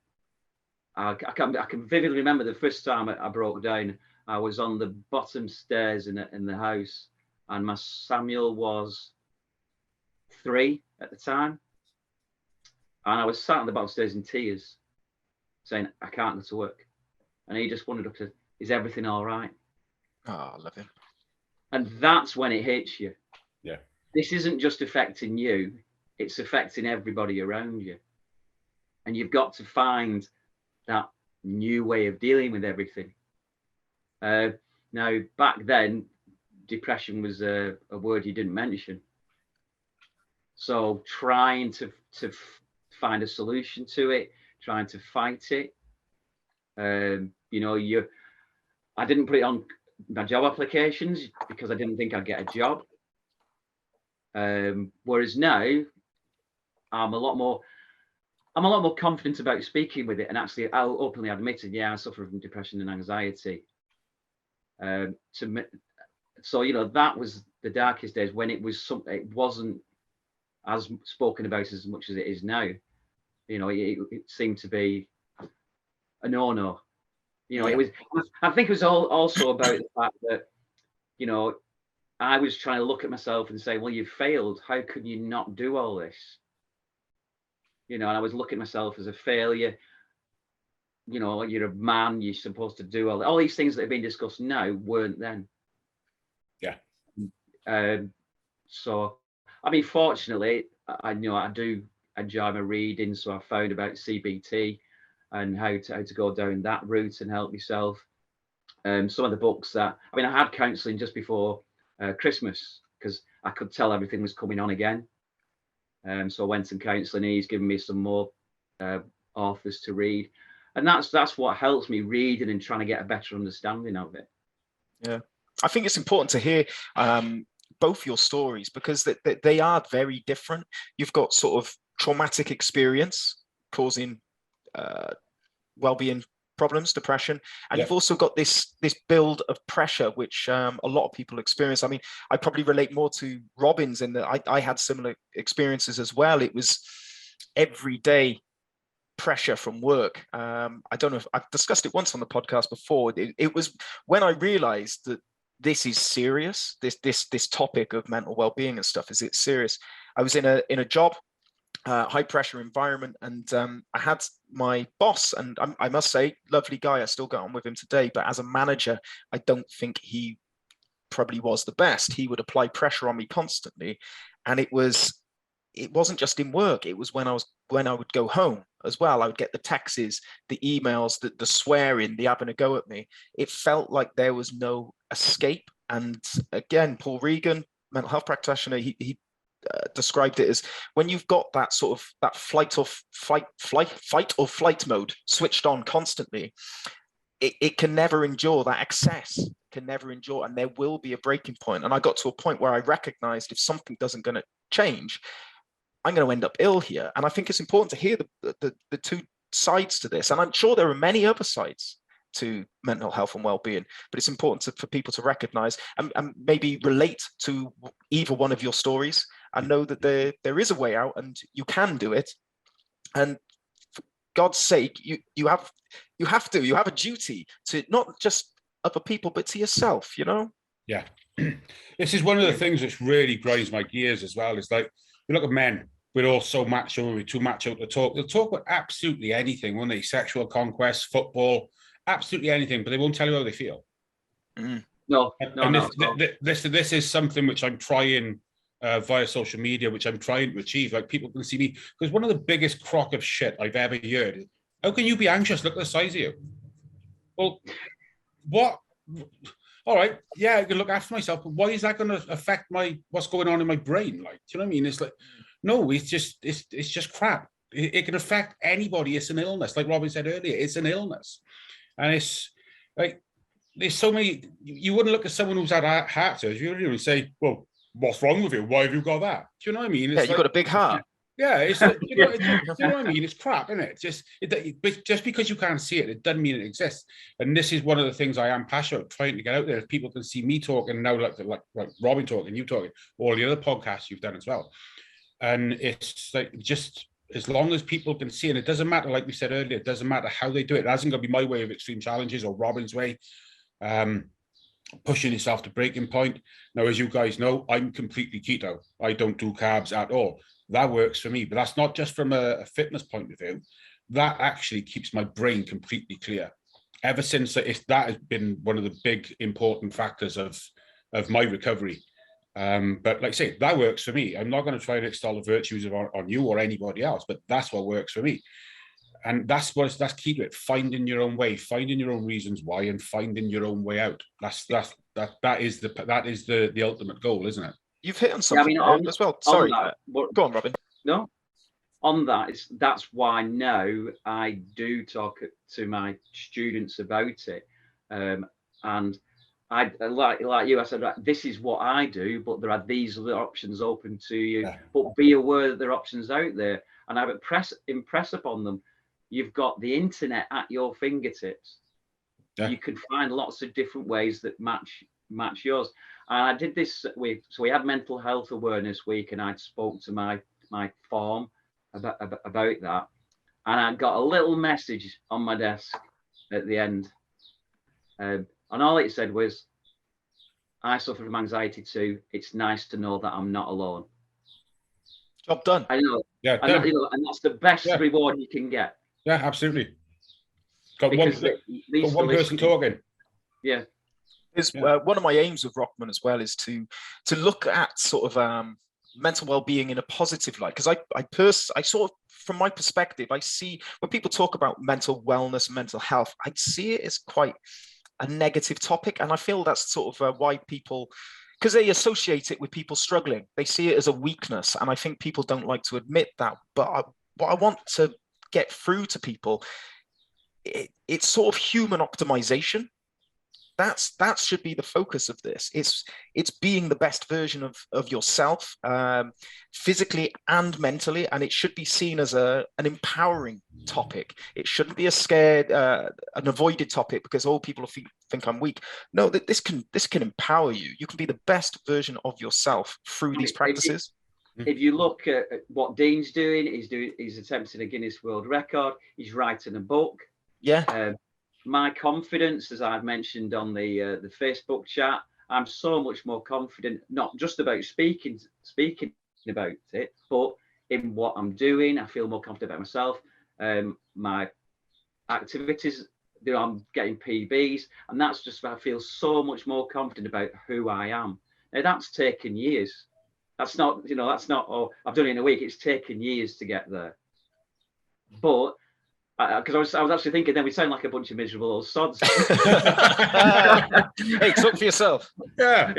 I can vividly remember the first time I broke down. I was on the bottom stairs in the house, and my Samuel was 3 at the time. And I was sat on the downstairs in tears, saying, I can't go to work. And he just wondered up to, is everything all right? Oh, I love him. And that's when it hits you. Yeah. This isn't just affecting you, it's affecting everybody around you. And you've got to find that new way of dealing with everything. Now, back then, depression was a word you didn't mention. So trying to find a solution to it, trying to fight it. You know, I didn't put it on my job applications because I didn't think I'd get a job. Whereas now, I'm a lot more confident about speaking with it, and actually, I'll openly admit it. Yeah, I suffer from depression and anxiety. So you know, that was the darkest days when it was something. It wasn't as spoken about as much as it is now. You know, it seemed to be a no-no. You know, it was. I think it was also about the fact that, you know, I was trying to look at myself and say, well, you've failed. How can you not do all this? You know, and I was looking at myself as a failure. You know, you're a man, you're supposed to do all these things that have been discussed now weren't then. Yeah. So, I mean, fortunately, I know I do enjoy my reading. So I found about CBT and how to go down that route and help yourself. Some of the books that, I mean, I had counselling just before Christmas because I could tell everything was coming on again. So I went to counselling. He's given me some more authors to read, and that's what helps me reading and trying to get a better understanding of it. Yeah, I think it's important to hear both your stories because they are very different. You've got sort of traumatic experience causing well-being problems, depression, and you've also got this build of pressure, which a lot of people experience. I mean, I probably relate more to Robin's in that I had similar experiences as well. It was everyday pressure from work. I don't know if I've discussed it once on the podcast before. It was when I realized that this is serious. This topic of mental well-being and stuff, is it serious? I was in a job, high pressure environment, and I had my boss, and I must say, lovely guy. I still got on with him today, but as a manager, I don't think he probably was the best. He would apply pressure on me constantly, and it wasn't just in work. It was when I would go home as well. I would get the texts, the emails, the swearing, the having a go at me. It felt like there was no escape. And again, Paul Regan, mental health practitioner, he described it as when you've got that sort of that fight or flight mode switched on constantly, it can never endure that excess. Can never endure, and there will be a breaking point. And I got to a point where I recognized if something doesn't going to change, I'm going to end up ill here. And I think it's important to hear the two sides to this. And I'm sure there are many other sides to mental health and well-being, but it's important for people to recognize and maybe relate to either one of your stories and know that there is a way out and you can do it. And for God's sake, you have a duty to not just other people, but to yourself, you know? Yeah. This is one of the things which really grinds my gears as well. It's like, you look at men, we're all so macho, we're too macho to talk. They'll talk about absolutely anything, won't they? Sexual conquest, football, absolutely anything, but they won't tell you how they feel. No. This is something which I'm trying via social media, which I'm trying to achieve. Like, people can see me, because one of the biggest crock of shit I've ever heard is, how can you be anxious? Look at the size of you. Well, what? All right, yeah, I can look after myself, but why is that going to affect what's going on in my brain? Like, do you know what I mean? It's like, no, it's just crap. It can affect anybody. It's an illness, like Robin said earlier. It's an illness, and it's like there's so many. You wouldn't look at someone who's had heart surgery and say, "Well, what's wrong with you? Why have you got that?" Do you know what I mean? It's you've got a big heart. Yeah, it's like, you know what I mean? It's crap, isn't it? Just because you can't see it, it doesn't mean it exists. And this is one of the things I am passionate about, trying to get out there. If people can see me talking now, like Robin talking, you talking, all the other podcasts you've done as well. And it's like, just as long as people can see, and it doesn't matter, like we said earlier, it doesn't matter how they do it. It hasn't got to be my way of extreme challenges or Robin's way. pushing yourself to breaking point. Now, as you guys know, I'm completely keto. I don't do carbs at all. That works for me, but that's not just from a fitness point of view. That actually keeps my brain completely clear. Ever since that has been one of the big important factors of my recovery. But like I say, that works for me. I'm not going to try to install the virtues on you or anybody else, but that's what works for me. And that's key to it. Finding your own way, finding your own reasons why, and finding your own way out. That is the ultimate goal, isn't it? You've hit on something as well. Sorry, go on, Robin. No, on that's why now I do talk to my students about it, and I like you. I said, right, this is what I do, but there are these other options open to you. Yeah. But be aware that there are options out there, and I would impress upon them. You've got the internet at your fingertips. Yeah. You can find lots of different ways that match yours. And I did this week. So we had Mental Health Awareness Week, and I spoke to my form about that. And I got a little message on my desk at the end. And all it said was, I suffer from anxiety too. It's nice to know that I'm not alone. Job done. I know. Yeah, and that's the best reward you can get. Yeah, absolutely. Got one person talking. Yeah. One of my aims with Rokman as well is to look at sort of mental well-being in a positive light, because I sort of, from my perspective, I see when people talk about mental wellness, mental health, I see it as quite a negative topic, and I feel that's sort of why people, because they associate it with people struggling, they see it as a weakness, and I think people don't like to admit that. But what I want to get through to people, it's sort of human optimization. That should be the focus of this. It's being the best version of yourself, physically and mentally, and it should be seen as an empowering topic. It shouldn't be a scared, an avoided topic because all people think I'm weak. No, that this can empower you. You can be the best version of yourself through these practices. If you look at what Dean's doing, he's attempting a Guinness World Record. He's writing a book. Yeah. My confidence, as I've mentioned on the Facebook chat, I'm so much more confident, not just about speaking about it, but in what I'm doing. I feel more confident about myself. My activities, I'm getting PBs, and that's just I feel so much more confident about who I am. Now that's taken years. That's not, oh, I've done it in a week. It's taken years to get there. But because I was actually thinking, then we sound like a bunch of miserable old sods. Hey, talk for yourself. Yeah.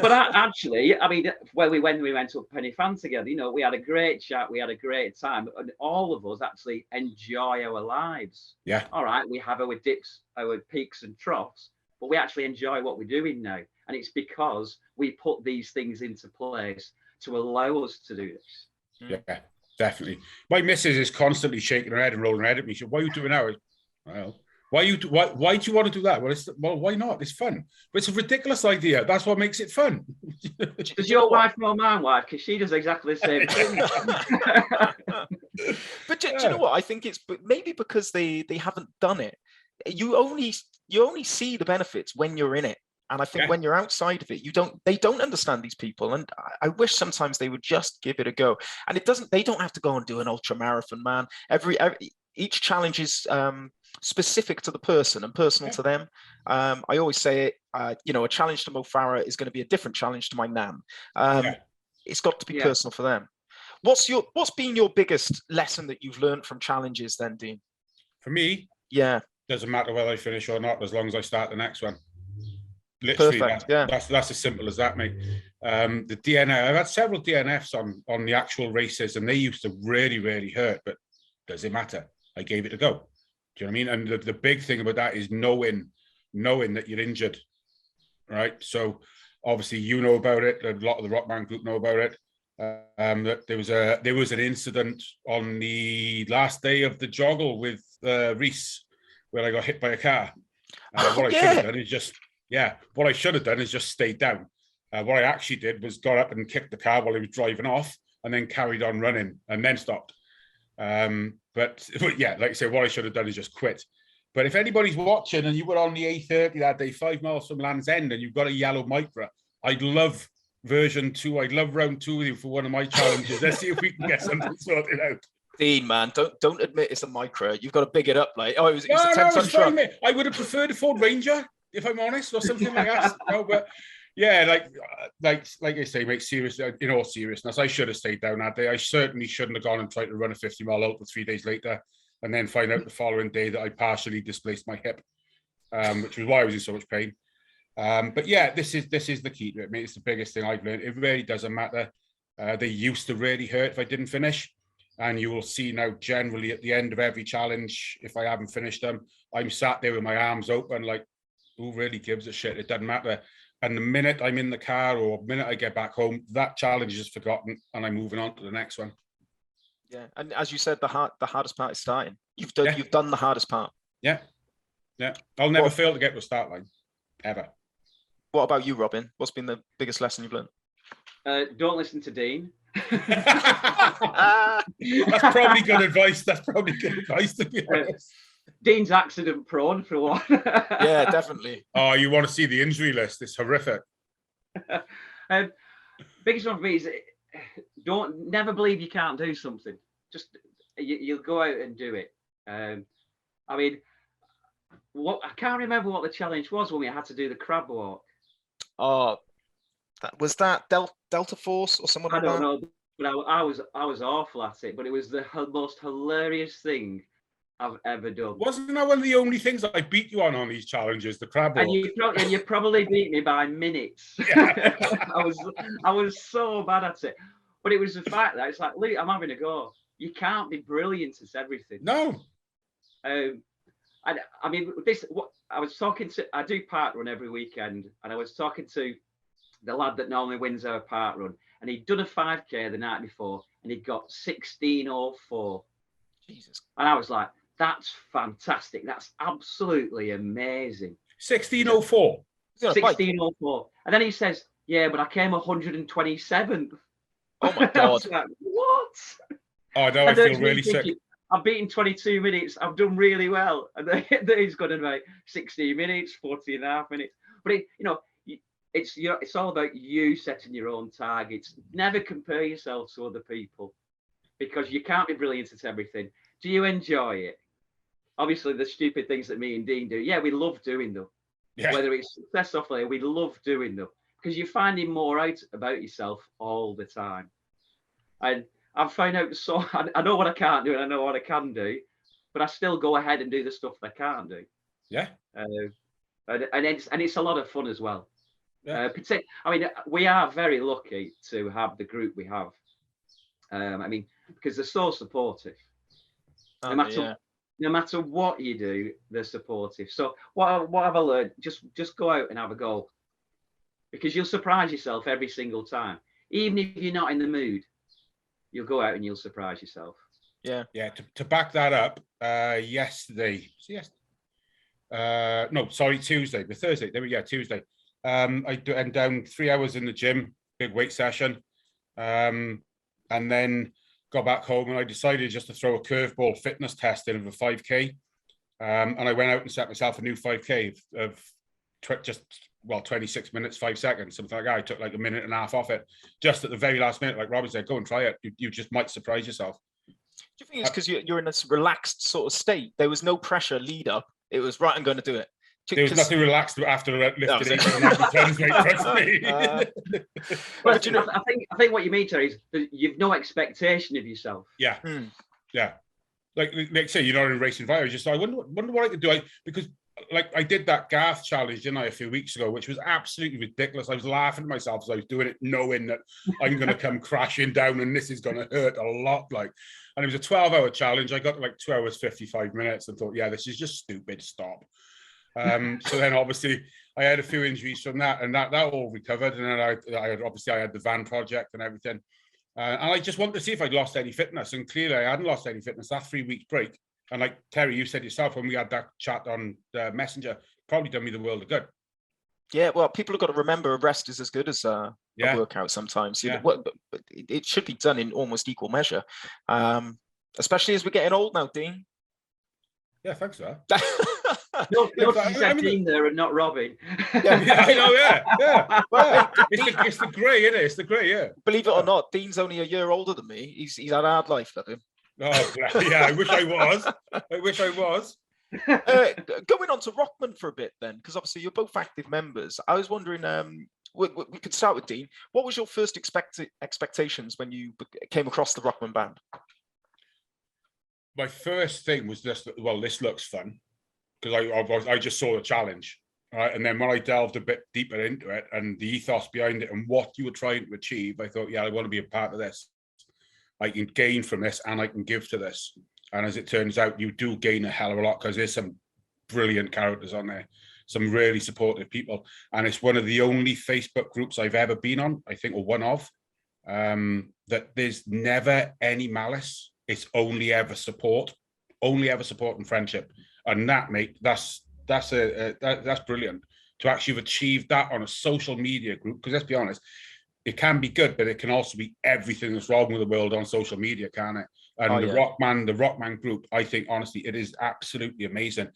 But actually, I mean, when we went to a Penny Fan together, we had a great chat, we had a great time, and all of us actually enjoy our lives. Yeah. All right, we have our dips, our peaks and troughs, but we actually enjoy what we're doing now, and it's because we put these things into place to allow us to do this. Yeah. Definitely. My missus is constantly shaking her head and rolling her head at me. She said, "What are you doing now?" Well, why do you want to do that? Well, why not? It's fun. But it's a ridiculous idea. That's what makes it fun. Does your wife know my wife? Because she does exactly the same thing. But do you know what? I think it's maybe because they haven't done it. You only see the benefits when you're in it. And I think when you're outside of it, they don't understand these people. And I wish sometimes they would just give it a go. And they don't have to go and do an ultra marathon, man. Each challenge is specific to the person and personal to them. I always say it, a challenge to Mo Farah is going to be a different challenge to my nan. It's got to be personal for them. What's been your biggest lesson that you've learned from challenges then, Dean? For me, doesn't matter whether I finish or not, as long as I start the next one. Literally, that's as simple as that, mate. The DNF, I've had several DNFs on the actual races, and they used to really, really hurt. But does it matter? I gave it a go. Do you know what I mean? And the big thing about that is knowing that you're injured, right? So obviously you know about it. A lot of the Rokman group know about it. That there was an incident on the last day of the joggle with Reese where I got hit by a car. What I should have done is just stayed down. What I actually did was got up and kicked the car while he was driving off, and then carried on running and then stopped. But yeah, like I say, what I should have done is just quit. But if anybody's watching and you were on the A30 that day, 5 miles from Land's End, and you've got a yellow Micra, I'd love version 2. I'd love round 2 with you for one of my challenges. Let's see if we can get something sorted out. Dean, man, don't admit it's a Micra. You've got to big it up. Like, oh, it was a No, 10-ton truck. fine, mate. I would have preferred a Ford Ranger, if I'm honest, or something like that. No, but yeah, like I say, mate, seriously, in all seriousness, I should have stayed down that day. I certainly shouldn't have gone and tried to run a 50-mile ultra 3 days later, and then find out the following day that I partially displaced my hip, which was why I was in so much pain. But yeah, this is the key to it, mate. It's the biggest thing I've learned. It really doesn't matter. They used to really hurt if I didn't finish. And you will see now generally at the end of every challenge, if I haven't finished them, I'm sat there with my arms open like, who really gives a shit? It doesn't matter. And the minute I'm in the car or the minute I get back home, that challenge is forgotten and I'm moving on to the next one. Yeah, and as you said, the hardest part is starting. You've done the hardest part. Yeah. I'll never fail to get to the start line, ever. What about you, Robin? What's been the biggest lesson you've learned? Don't listen to Dean. That's probably good advice. To be honest. Dean's accident prone for one. Yeah, definitely. Oh, you want to see the injury list? It's horrific. Biggest one for me is never believe you can't do something. Just you'll go out and do it. I mean, I can't remember what the challenge was when we had to do the crab walk. Oh, was that Delta Force or someone like that? I don't know, but I was awful at it. But it was the most hilarious thing I've ever done. Wasn't that one of the only things I beat you on these challenges, the crab walk? And you probably beat me by minutes. Yeah. I was so bad at it. But it was the fact that it's like, look, I'm having a go. You can't be brilliant at everything. No. I mean, I do park run every weekend, and I was talking to the lad that normally wins our park run, and he'd done a 5K the night before, and he'd got 16:04. Jesus. And I was like, that's fantastic. That's absolutely amazing. 16:04. 16:04. And then he says, yeah, but I came 127th. Oh my God. Like, what? Oh, no, I feel really sick. I've beaten 22 minutes. I've done really well. And then he's got in about 16 minutes, 40 and a half minutes. But it's all about you setting your own targets. Never compare yourself to other people because you can't be brilliant at everything. Do you enjoy it? Obviously, the stupid things that me and Dean do, yeah, we love doing them. Yeah. Whether it's success or failure, we love doing them because you're finding more out about yourself all the time. And I've found out, so I know what I can't do and I know what I can do, but I still go ahead and do the stuff that I can't do. Yeah. And it's a lot of fun as well. Yeah. I mean, we are very lucky to have the group we have. I mean, because they're so supportive. No matter what you do, they're supportive. So what have I learned? Just go out and have a go, because you'll surprise yourself every single time. Even if you're not in the mood, you'll go out and you'll surprise yourself. Yeah. Yeah. To back that up, Tuesday, but Thursday. There we go. Tuesday. I went down 3 hours in the gym, big weight session, and then got back home and I decided just to throw a curveball fitness test in of a 5K. And I went out and set myself a new 5K of 26 minutes, 5 seconds, something like that. I took like a minute and a half off it just at the very last minute. Like Robin said, go and try it. You just might surprise yourself. Do you think it's because you're in this relaxed sort of state? There was no pressure lead up. It was right, I'm going to do it. There was nothing relaxed after lifted 890 tons, mate, trust me. But I think what you mean, Terry, is that you've no expectation of yourself. Yeah. Yeah. Like say, you're not in racing environment. Just I wonder what I could do. Because I did that Garth challenge, didn't I, a few weeks ago, which was absolutely ridiculous. I was laughing at myself as I was doing it, knowing that I'm going to come crashing down and this is going to hurt a lot. And it was a 12-hour challenge. I got to 2 hours, 55 minutes and thought, yeah, this is just stupid. Stop. So then obviously I had a few injuries from that, and that all recovered. And then I had the van project and everything. And I just wanted to see if I'd lost any fitness. And clearly I hadn't lost any fitness. That 3 week break. And like Terry, you said yourself when we had that chat on Messenger, probably done me the world of good. Yeah, well, people have got to remember a rest is as good as a workout sometimes. But it should be done in almost equal measure, especially as we're getting old now, Dean. Yeah, thanks for that. Notice you said Dean there and not Robin. Yeah, I know, yeah. Well, It's the grey, isn't it? It's the grey, yeah. Believe it or not, Dean's only a year older than me. He's had a hard life, that him. Oh, yeah, I wish I was. Going on to Rokman for a bit then, because obviously you're both active members. I was wondering, we could start with Dean. What was your first expectations when you came across the Rokman band? My first thing was just, well, this looks fun, because I just saw the challenge, right? And then when I delved a bit deeper into it and the ethos behind it and what you were trying to achieve, I thought, yeah, I want to be a part of this. I can gain from this and I can give to this. And as it turns out, you do gain a hell of a lot, because there's some brilliant characters on there, some really supportive people. And it's one of the only Facebook groups I've ever been on, I think, or one of, that there's never any malice. It's only ever support and friendship. And that, mate, that's brilliant to actually have achieved that on a social media group. Because let's be honest, it can be good, but it can also be everything that's wrong with the world on social media, can it? And the Rokman group, I think, honestly, it is absolutely amazing.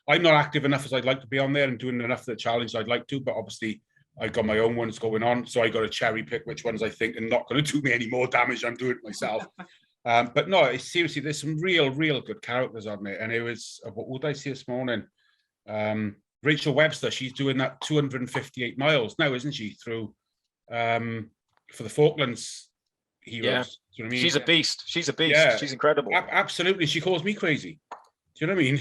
I'm not active enough as I'd like to be on there and doing enough of the challenge I'd like to, but obviously I've got my own ones going on. So I got to cherry pick which ones I think are not going to do me any more damage. I'm doing it myself. But no, it's seriously, there's some real good characters on there. And it was, what did I see this morning? Rachel Webster, she's doing that 258 miles now, isn't she? Through for the Falklands heroes. Yeah. Do you know what I mean? She's a beast. She's a beast. Yeah, she's incredible. Absolutely. She calls me crazy. Do you know what I mean?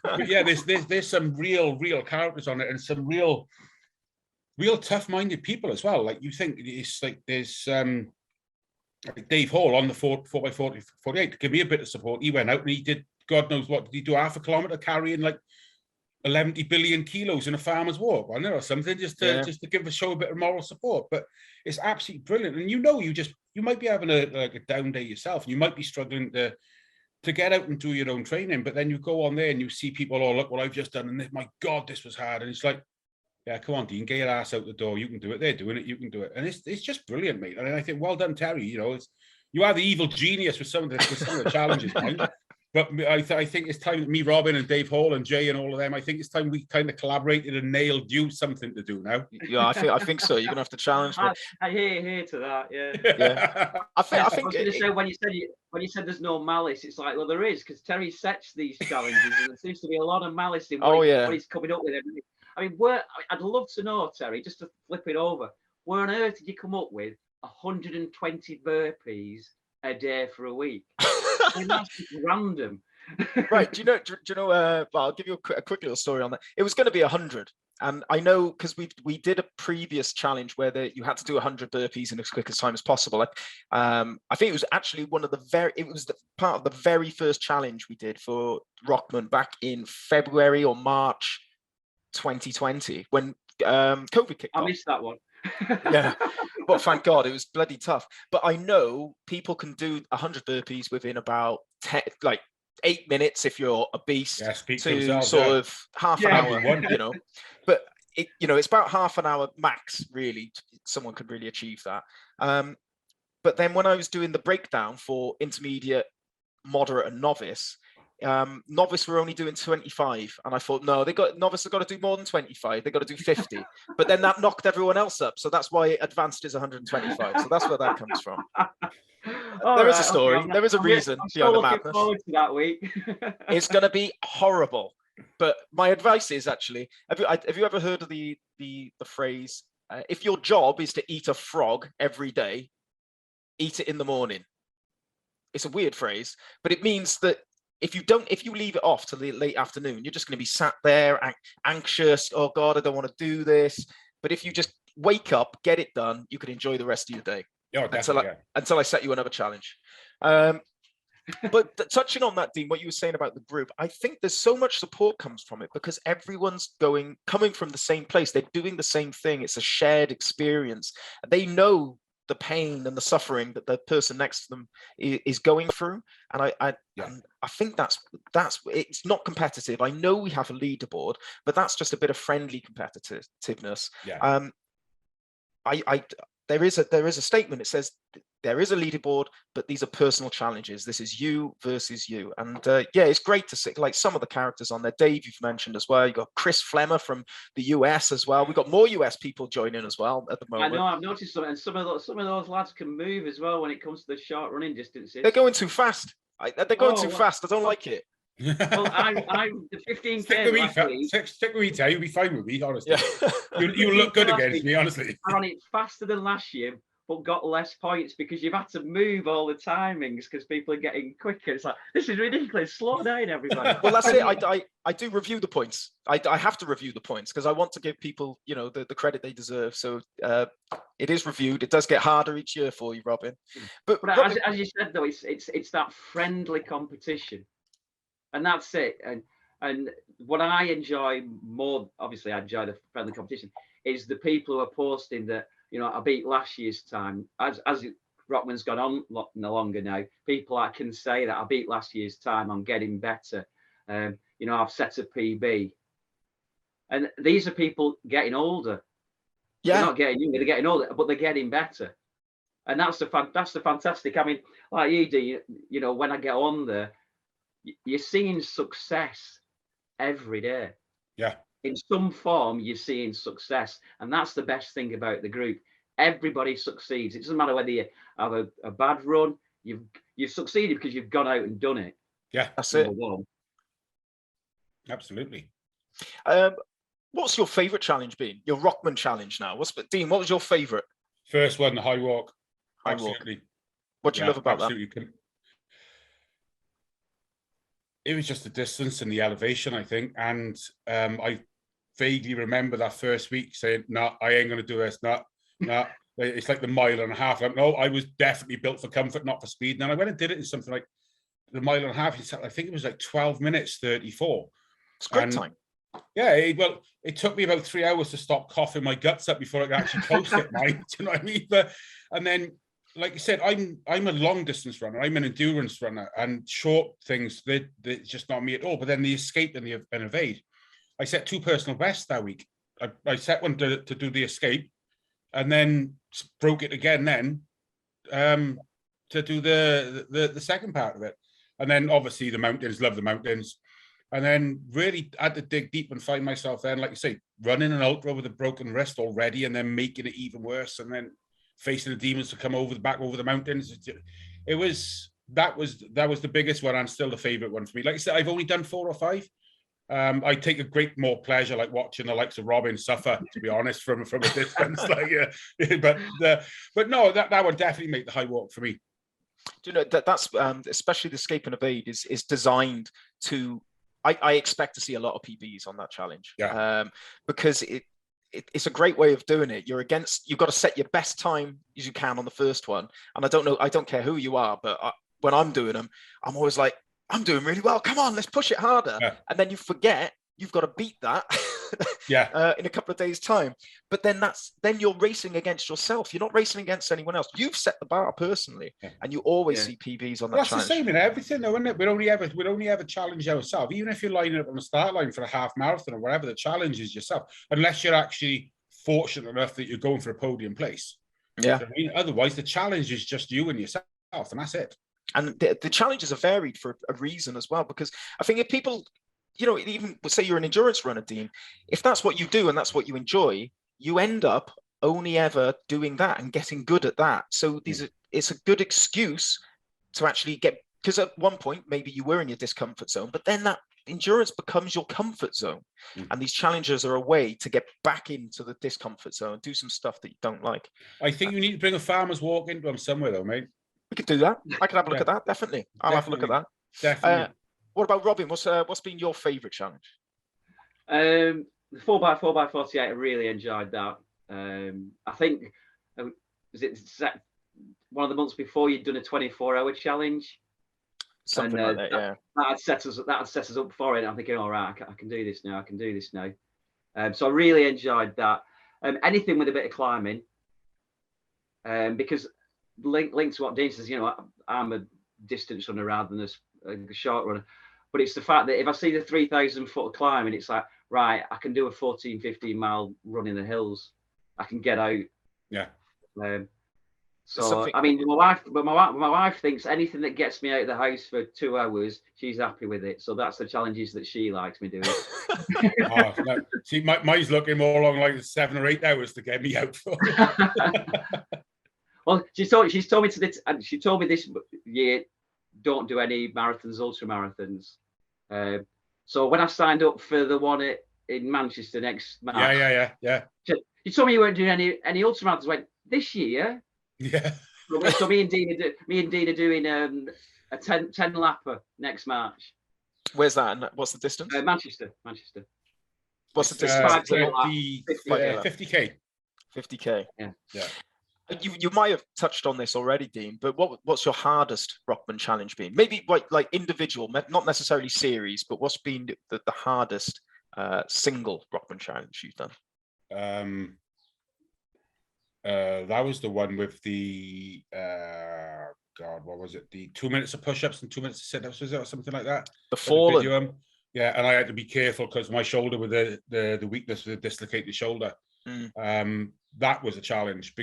But yeah, there's some real characters on it, and some real tough-minded people as well. Like, you think it's like there's like Dave Hall on the 4x40 48 to give me a bit of support. He went out and he did, God knows what, did he do, half a kilometre carrying like 11 billion kilos in a farmer's walk, I know, or something, just to give the show a bit of moral support. But it's absolutely brilliant. And you might be having a down day yourself, and you might be struggling to get out and do your own training, but then you go on there and you see people, oh, look what I've just done, and my God, this was hard. And it's like, yeah, come on, Dean, get your ass out the door. You can do it. They're doing it. You can do it. And it's just brilliant, mate. And I think, well done, Terry. You know, you are the evil genius with some of the challenges, mate. But I think it's time that me, Robin, and Dave Hall and Jay and all of them, I think it's time we kind of collaborated and nailed you something to do now. Yeah, I think so. You're gonna have to challenge me. I hear to that. Yeah. Yeah. I think I was going to say, when you said there's no malice, it's like, well, there is, because Terry sets these challenges, and there seems to be a lot of malice in what he's coming up with. I mean, I'd love to know, Terry, just to flip it over, where on earth did you come up with 120 burpees a day for a week? I mean, that's just random. Right. Do you know? Well, I'll give you a quick little story on that. It was going to be 100. And I know, because we did a previous challenge where you had to do 100 burpees in as quick as time as possible. I think it was actually part of the very first challenge we did for Rokman back in February or March 2020, when COVID kicked off. I missed that one. Yeah, but thank God, it was bloody tough. But I know people can do 100 burpees within about 8 minutes if you're a beast, to sort of half an hour, you know. But it's about half an hour max, really. Someone could really achieve that. But then when I was doing the breakdown for intermediate, moderate, and novice, novice were only doing 25, and I thought, no, novice have got to do more than 25. They got to do 50. But then that knocked everyone else up, so that's why advanced is 125. So that's where that comes from. There is a story. There is a reason behind the madness. Forward to that week. It's going to be horrible. But my advice is, actually, have you ever heard of the phrase, if your job is to eat a frog every day, eat it in the morning? It's a weird phrase, but it means that if you leave it off to the late afternoon, you're just going to be sat there anxious. Oh God, I don't want to do this. But if you just wake up, get it done, you can enjoy the rest of your day. Until I set you another challenge. But touching on that, Dean, what you were saying about the group, I think there's so much support comes from it, because everyone's coming from the same place. They're doing the same thing. It's a shared experience. They know the pain and the suffering that the person next to them is going through. And I think that's it's not competitive. I know we have a leaderboard, but that's just a bit of friendly competitiveness. Yeah. there is a statement. It says there is a leaderboard, but these are personal challenges. This is you versus you. And yeah, it's great to see like some of the characters on there. Dave, you've mentioned as well. You got Chris Flemmer from the US as well. We've got more US people joining as well at the moment. I know, I've noticed some, and some of those lads can move as well when it comes to the short running distances. They're going too fast. They're going too fast. I don't like it. Well, I'm the 15K. Stick with me, Tay. You'll be fine with me, honestly. Yeah. You'll look good against me, honestly. I ran it faster than last year, but got less points because you've had to move all the timings because people are getting quicker. It's like, this is ridiculous. Slow down, everybody. Well, that's it. I do review the points. I have to review the points because I want to give people, you know, the credit they deserve. So it is reviewed. It does get harder each year for you, Robin. But Robin, as you said, though, it's that friendly competition. And that's it. And what I enjoy more, obviously, I enjoy the friendly competition, is the people who are posting that, you know, I beat last year's time. As Rokman's gone on no longer now, people I can say that I beat last year's time. I'm getting better. You know, I've set a PB. And these are people getting older. Yeah. They're not getting younger, they're getting older, but they're getting better. And that's the fantastic. I mean, like you do, you know, when I get on there, you're seeing success every day. Yeah. In some form, you're seeing success. And that's the best thing about the group. Everybody succeeds. It doesn't matter whether you have a bad run, you've succeeded because you've gone out and done it. Yeah. That's it. One. Absolutely. What's your favorite challenge been? Your Rokman challenge now. Dean, what was your favorite? First one, the high walk. High absolutely. Walk. What do you love about that? It was just the distance and the elevation, I think. And I vaguely remember that first week saying, no, I ain't going to do this. No. It's like the mile and a half. Like, no, I was definitely built for comfort, not for speed. And then I went and did it in something like the mile and a half. I think it was like 12 minutes, 34. It's a great time. Yeah, it took me about 3 hours to stop coughing my guts up before I could actually post it, mate. Do you know what I mean? And then, like you said, I'm a long distance runner. I'm an endurance runner, and short things they're just not me at all. But then the escape and the evade, I set 2 personal bests that week. I set one to do the escape, and then broke it again then to do the second part of it. And then obviously the mountains, love the mountains. And then really had to dig deep and find myself then, like you say, running an ultra with a broken wrist already, and then making it even worse, and then facing the demons to come over the mountains. That was the biggest one, and still the favorite one for me. Like I said, I've only done 4 or 5. I take a great more pleasure like watching the likes of Robin suffer, to be honest, from a distance. But no, that would definitely make the high walk for me. Do you know that's especially the escape and evade is designed to. I expect to see a lot of PBs on that challenge. Yeah. Because it's a great way of doing it. You've got to set your best time as you can on the first one. And I don't care who you are, but when I'm doing them, I'm always like, I'm doing really well. Come on, let's push it harder. Yeah. And then you forget you've got to beat that in a couple of days' time. But then you're racing against yourself. You're not racing against anyone else. You've set the bar personally, and you always see PBs on that challenge. That's the same in everything, though, isn't it? We'd only ever challenge ourselves. Even if you're lining up on the start line for a half marathon or whatever, the challenge is yourself, unless you're actually fortunate enough that you're going for a podium place. Yeah. So, I mean, otherwise, the challenge is just you and yourself, and that's it. And the challenges are varied for a reason as well, because I think if people, you know, even say you're an endurance runner, Dean, if that's what you do and that's what you enjoy, you end up only ever doing that and getting good at that. So it's a good excuse to actually get, because at one point, maybe you were in your discomfort zone, but then that endurance becomes your comfort zone. And these challenges are a way to get back into the discomfort zone, do some stuff that you don't like. I think you need to bring a farmer's walk into them somewhere though, mate. We could do that. I could have a look at that. Definitely. I'll have a look at that. Definitely. What about Robin? What's been your favourite challenge? The 4x4x48. I really enjoyed that. I think was it one of the months before you'd done a 24-hour challenge. Something like that. Yeah. That had set us up for it. I'm thinking, all right, I can do this now. So I really enjoyed that. Anything with a bit of climbing, because linked to what Dean says, you know, I'm a distance runner rather than a short runner, but it's the fact that if I see the 3,000 foot climb and it's like, right, I can do a 14, 15 mile run in the hills, I can get out. Yeah. So I mean, my wife thinks anything that gets me out of the house for 2 hours, she's happy with it. So that's the challenges that she likes me doing. Oh, no. See, mine's looking more along like 7 or 8 hours to get me out for. Well, she's told me she told me this year, don't do any marathons, ultra marathons. So when I signed up for the one in Manchester next March, yeah. She told me you weren't doing any ultra marathons. I went, this year. Yeah. So me and Dean are doing a 10 lapper next March. Where's that? And what's the distance? Manchester. What's the distance? 50k. 50k. Yeah. You might have touched on this already, Dean, but what's your hardest Rokman challenge been? Maybe like individual, not necessarily series, but what's been the hardest single Rokman challenge you've done? That was the one with the God, what was it? The 2 minutes of push-ups and 2 minutes of sit-ups, was it, or something like that? The fallen. Yeah, and I had to be careful because my shoulder with the weakness with the dislocated shoulder. That was a challenge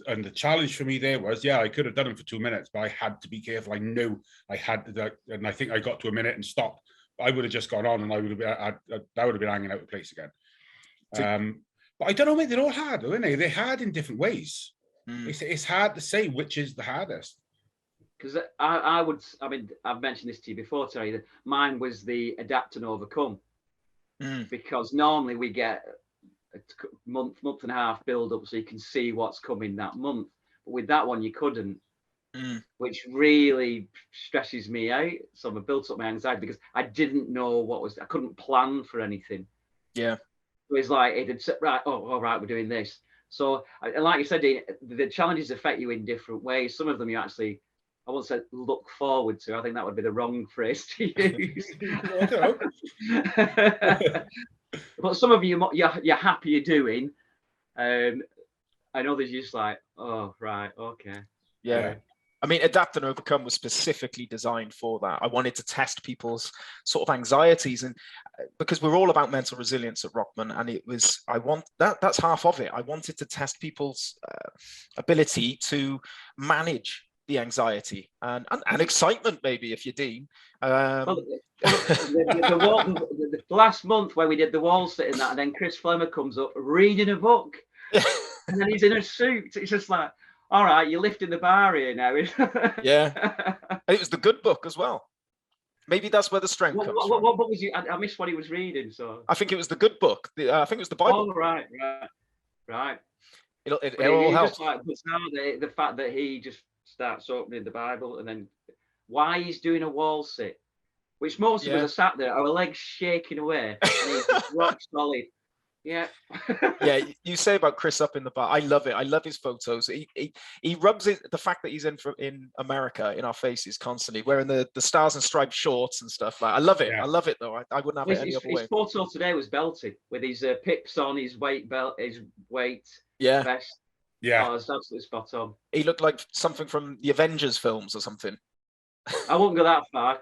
and the challenge for me there was, I could have done them for 2 minutes, but I had to be careful. I knew I had to, and I think I got to a minute and stopped. I would have just gone on, and I would have been hanging out of place again. But I don't know, mate. They're all hard, aren't they? They're hard in different ways. It's hard to say which is the hardest. Because I mean, I've mentioned this to you before, Terry, that mine was the adapt and overcome. Because normally we get a month and a half build up so you can see what's coming that month. But with that one, you couldn't, which really stresses me out. So I built up my anxiety because I didn't know I couldn't plan for anything. Yeah. It was like, it had said, right, all right, we're doing this. So, like you said, Dean, the challenges affect you in different ways. Some of them you actually, I won't say look forward to. I think that would be the wrong phrase to use. But some of you, you're happy you're doing. I know there's just like, oh, right, okay. Yeah. I mean, Adapt and Overcome was specifically designed for that. I wanted to test people's sort of anxieties, and because we're all about mental resilience at Rokman, and that's half of it. I wanted to test people's ability to manage the anxiety and excitement, maybe, if you're Dean. The last month when we did the wall sitting that, and then Chris Flemmer comes up reading a book, and then he's in a suit. It's just like, all right, you're lifting the bar here now. Yeah. It was the good book as well. Maybe that's where the strength comes from. What book was you? I missed what he was reading. So I think it was the good book. I think it was the Bible. Oh, right. It all helps. Like, the fact that he just starts opening the Bible, and then why he's doing a wall sit, which most of us are sat there, our legs shaking away, and he's just rock solid. Yeah. Yeah, you say about Chris up in the bar. I love it. I love his photos. He rubs the fact that he's in America in our faces constantly, wearing the stars and stripes shorts and stuff. Like, I love it. Yeah. I love it though. I wouldn't have it any other way. His photo today was belted with his pips on, his weight vest. Yeah, it was absolutely spot on. He looked like something from the Avengers films or something. I won't go that far.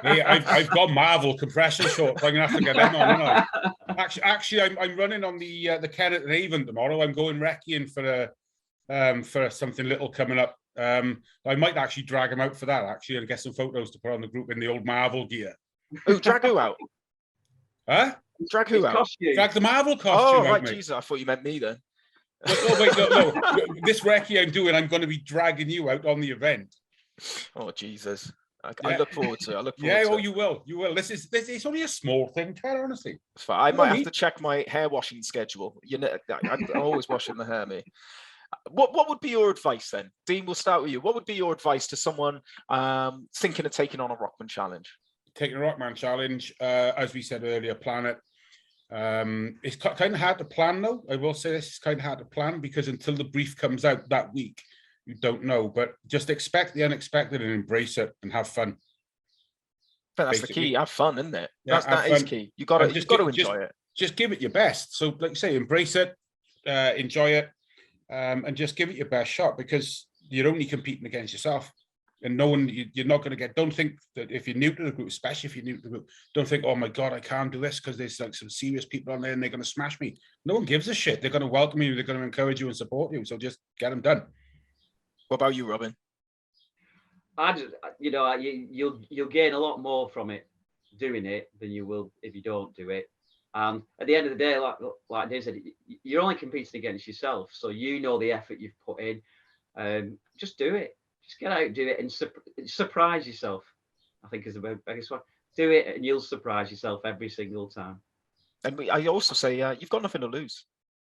Hey, I've got Marvel compression shorts. I'm gonna have to get them on, aren't I? Actually, I'm running on the Kennett and Avon tomorrow. I'm going recceing for something little coming up. I might actually drag him out for that, actually, and get some photos to put on the group in the old Marvel gear. Oh, drag who out? Huh? Drag who out? Costume. Drag the Marvel costume. Oh, right, Jesus, I thought you meant me then. No, wait, no. This recce I'm doing, I'm going to be dragging you out on the event. Oh, Jesus. I look forward to it. I look forward to it. You will. This is only a small thing, honestly. I might have to check my hair washing schedule. I'm always washing the hair, me. What would be your advice then? Dean, we'll start with you. What would be your advice to someone thinking of taking on a Rokman challenge? Taking a Rokman challenge, as we said earlier, plan it. It's kind of hard to plan, though. I will say this is kind of hard to plan because until the brief comes out that week, you don't know. But just expect the unexpected and embrace it and have fun. But that's basically the key. Have fun, isn't it? Yeah, that is key. You got to enjoy it. Just give it your best. So, like you say, embrace it, enjoy it, and just give it your best shot because you're only competing against yourself. And no one, you're not going to get, don't think that if you're new to the group, especially if you're new to the group, don't think, oh my God, I can't do this because there's like some serious people on there and they're going to smash me. No one gives a shit. They're going to welcome you. They're going to encourage you and support you. So just get them done. What about you, Robin? You'll gain a lot more from it doing it than you will if you don't do it. And at the end of the day, like Dave said, you're only competing against yourself. So you know the effort you've put in. Just do it. Just get out, do it, and surprise yourself. I think is the biggest one. Do it, and you'll surprise yourself every single time. And I also say, you've got nothing to lose.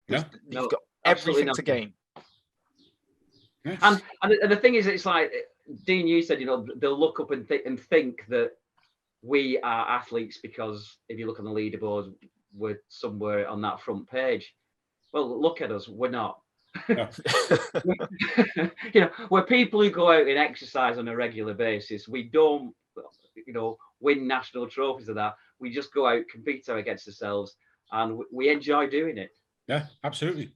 No, you've got everything to gain. Yes. And the thing is, it's like Dean, you said, they'll look up and think that we are athletes because if you look on the leaderboard, we're somewhere on that front page. Well, look at us, we're not. No. We're people who go out and exercise on a regular basis. We don't, win national trophies of that. We just go out, compete against ourselves, and we enjoy doing it. Yeah, absolutely.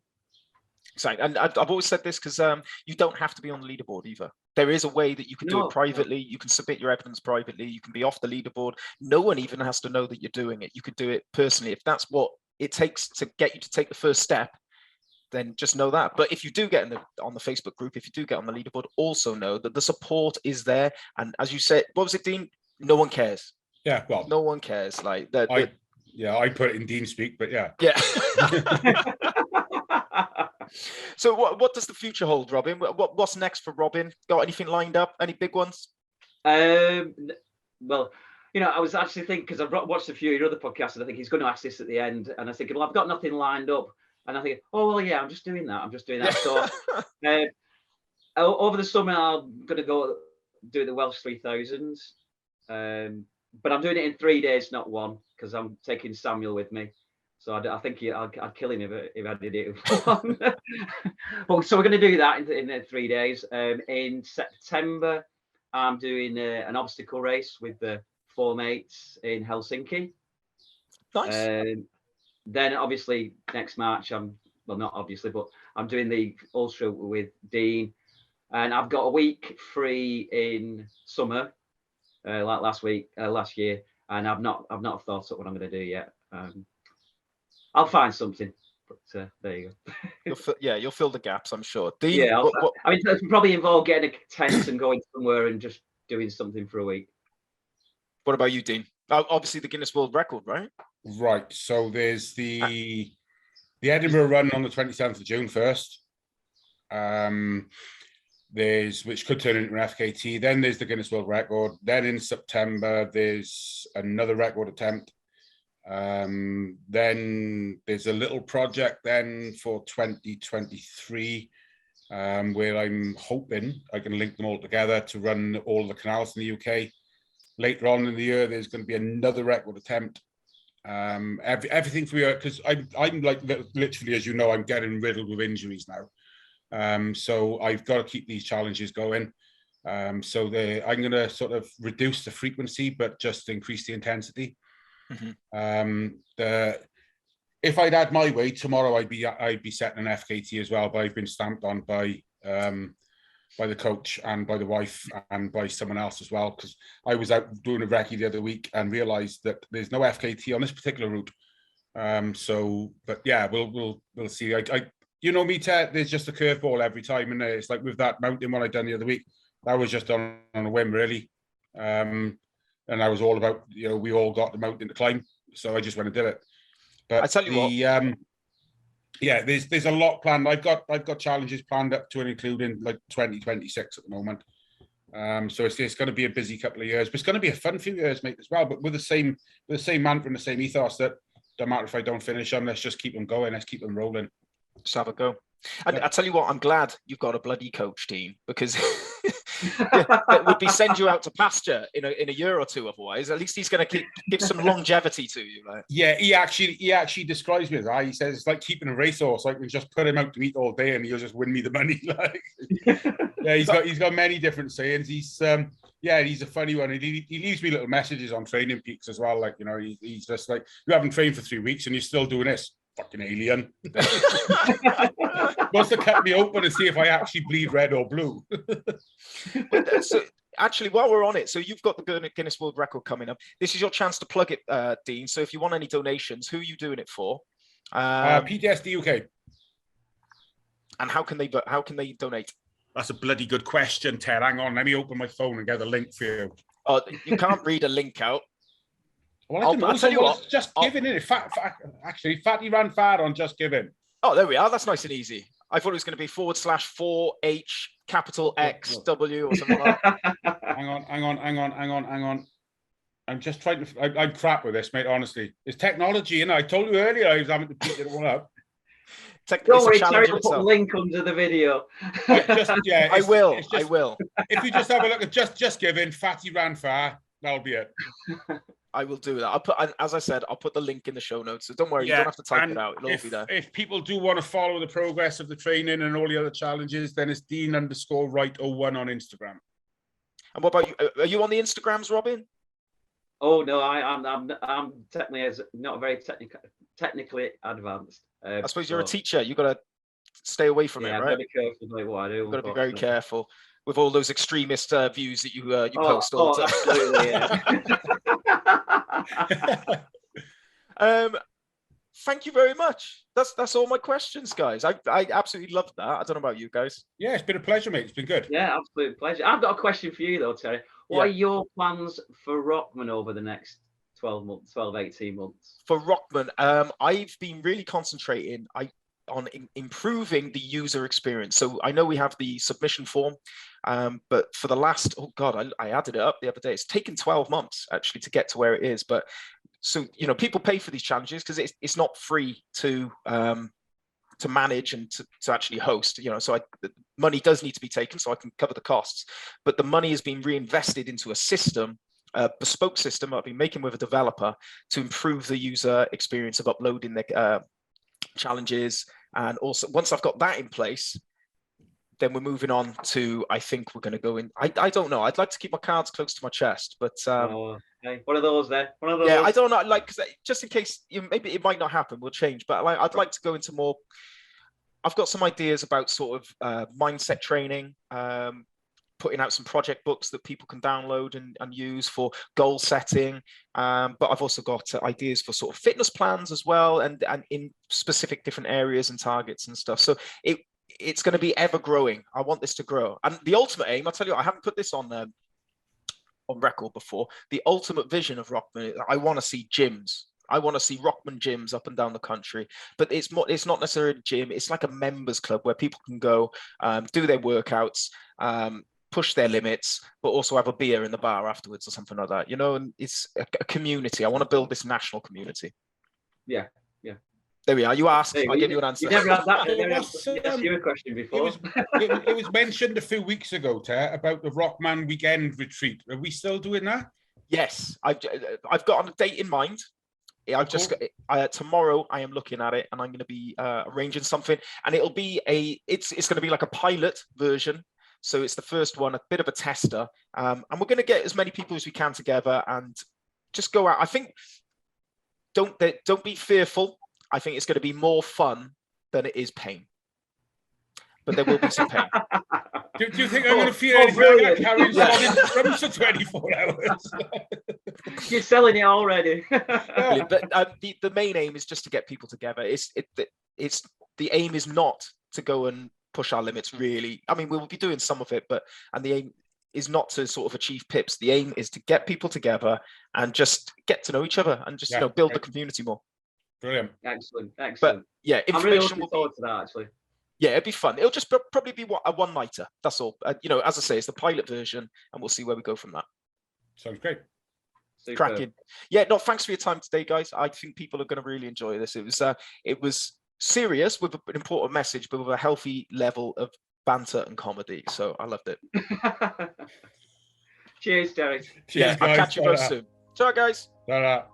Exactly. And I've always said this because you don't have to be on the leaderboard either. There is a way that you can do it privately. You can submit your evidence privately. You can be off the leaderboard. No one even has to know that you're doing it. You could do it personally. If that's what it takes to get you to take the first step, then just know that. But if you do get on the Facebook group, if you do get on the leaderboard, also know that the support is there. And as you said, what was it, Dean? No one cares. Yeah, well, no one cares. Like that. I put it in Dean speak, but yeah. Yeah. So what does the future hold, Robin? What's next for Robin? Got anything lined up? Any big ones? Well, I was actually thinking, because I've watched a few of your other podcasts, and I think he's going to ask this at the end, and I was thinking, well, I've got nothing lined up. And I think, oh, well, yeah, I'm just doing that. So over the summer, I'm going to go do the Welsh 3000s. But I'm doing it in 3 days, not one, because I'm taking Samuel with me. So I think I'd kill him if I did it with one. But so we're going to do that in 3 days. In September, I'm doing an obstacle race with the 4 mates in Helsinki. Nice. Then obviously next March, I'm doing the ultra with Dean, and I've got a week free in summer, like last year, and I've not thought up what I'm going to do yet. I'll find something, but there you go. You'll fill the gaps, I'm sure. Dean, yeah, I mean, it'll probably involve getting a tent and going somewhere and just doing something for a week. What about you, Dean? Obviously the Guinness World Record, right? Right. So there's the Edinburgh run on the 27th of June first. Which could turn into an FKT. Then there's the Guinness World Record. Then in September, there's another record attempt. Then there's a little project then for 2023, where I'm hoping I can link them all together to run all the canals in the UK. Later on in the year, there's going to be another record attempt. Everything for you, because I'm like literally, as you know, I'm getting riddled with injuries now. So I've got to keep these challenges going. So I'm going to sort of reduce the frequency, but just increase the intensity. Mm-hmm. If I'd had my way, tomorrow I'd be setting an FKT as well, but I've been stamped on by the coach and by the wife and by someone else as well, because I was out doing a recce the other week and realized that there's no FKT on this particular route. But yeah, we'll see. You know me, Ted, there's just a curveball every time, and it's like with that mountain one I done the other week, that was just on a whim, really. And I was all about, we all got the mountain to climb, so I just went and did it. But I tell you what, yeah, there's a lot planned. I've got challenges planned up to and including like 2026 at the moment. So it's going to be a busy couple of years, but it's going to be a fun few years, mate, as well. But with the same mantra and the same ethos that don't matter if I don't finish them, let's just keep them going, let's keep them rolling. Just have a go. And I tell you what, I'm glad you've got a bloody coach, Dean, because it would be send you out to pasture in a year or two. Otherwise, at least he's going to give some longevity to you, right? Yeah, he actually describes me as that. He says it's like keeping a racehorse. I can just put him out to eat all day, and he'll just win me the money. Like, yeah, he's got many different sayings. He's a funny one. He leaves me little messages on Training Peaks as well. Like, he's just like, you haven't trained for 3 weeks and you're still doing this. Fucking alien. Wants to cut me open and see if I actually bleed red or blue. So actually, while we're on it, so you've got the Guinness World Record coming up. This is your chance to plug it, Dean. So if you want any donations, who are you doing it for? PTSD UK. And how can they donate? That's a bloody good question, Ted. Hang on, let me open my phone and get the link for you. Oh, you can't read a link out. Well, I'll tell you what. Just giving it. Actually, Fatty ran far on Just Giving. Oh, there we are. That's nice and easy. I thought it was going to be /4H capital XW or something like that. Hang on. I'm just trying to. I'm crap with this, mate. Honestly, it's technology, you know. I told you earlier I was having to beat it all up. Don't worry, Terry will put a link under the video. I will. If you just have a look at Just Giving, Fatty ran far. That'll be it. I will do that. As I said, I'll put the link in the show notes. So don't worry, you don't have to type it out. It'll all be there. If people do want to follow the progress of the training and all the other challenges, then it's Dean_Wright01 on Instagram. And what about you? Are you on the Instagrams, Robin? Oh no, I'm technically not very technically advanced. I suppose you're a teacher. You've got to stay away from it, right? I've got to be careful about what I do. You've got to be very careful with all those extremist views that you post all the time. Absolutely, yeah. Thank you very much. That's all my questions, guys. I absolutely loved that. I don't know about you guys. Yeah, it's been a pleasure, mate. It's been good. Yeah, absolute pleasure. I've got a question for you though, Terry. What are your plans for Rokman over the next 18 months? For Rokman, I've been really concentrating on improving the user experience. So I know we have the submission form, but for the last, I added it up the other day. It's taken 12 months actually to get to where it is. But so, people pay for these challenges because it's not free to manage and to actually host, so the money does need to be taken so I can cover the costs. But the money has been reinvested into a system, a bespoke system I've been making with a developer to improve the user experience of uploading their challenges. And also once I've got that in place, then we're moving on to, I think we're going to go in. I don't know. I'd like to keep my cards close to my chest, but okay. One of those there. One of those. Yeah, I don't know. Like, just in case, maybe it might not happen. We'll change. But I'd like to go into more. I've got some ideas about sort of mindset training, putting out some project books that people can download and use for goal setting. But I've also got ideas for sort of fitness plans as well, and in specific different areas and targets and stuff. So it's going to be ever growing. I want this to grow. And the ultimate aim, I'll tell you, I haven't put this on record before. The ultimate vision of Rokman, I want to see gyms. I want to see Rokman gyms up and down the country, but it's not necessarily a gym. It's like a members club where people can go, do their workouts, push their limits, but also have a beer in the bar afterwards or something like that. And it's a community. I want to build this national community. Yeah. There we are. You asked. I gave you an answer. You never had that. That's your question before. It was mentioned a few weeks ago, Ter, about the Rokman weekend retreat. Are we still doing that? Yes, I've got a date in mind. I've just tomorrow I am looking at it, and I'm going to be arranging something, and it'll be it's going to be like a pilot version. So it's the first one, a bit of a tester, and we're going to get as many people as we can together and just go out. I think don't be fearful. I think it's going to be more fun than it is pain, but there will be some pain. Do you think I'm going to feel anything like that carrying someone for 24 hours? You're selling it already. But the main aim is just to get people together. It's the aim is not to go and push our limits, really. I mean, we'll be doing some of it, and the aim is not to sort of achieve pips. The aim is to get people together and just get to know each other and just build the community more. Brilliant. Excellent. But yeah, I'm really looking forward to that, actually. Yeah, it'd be fun. It'll just probably be a one-nighter. That's all. As I say, it's the pilot version, and we'll see where we go from that. Sounds great. Super. Cracking. Yeah, no, thanks for your time today, guys. I think people are going to really enjoy this. It was serious with an important message, but with a healthy level of banter and comedy. So I loved it. Cheers, Terry. Cheers, I'll catch you both soon. Ciao, guys. Bye.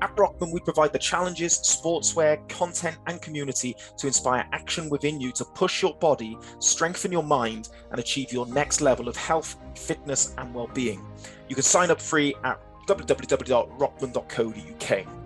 At Rokman, we provide the challenges, sportswear, content, and community to inspire action within you to push your body, strengthen your mind, and achieve your next level of health, fitness, and well-being. You can sign up free at www.rokman.co.uk.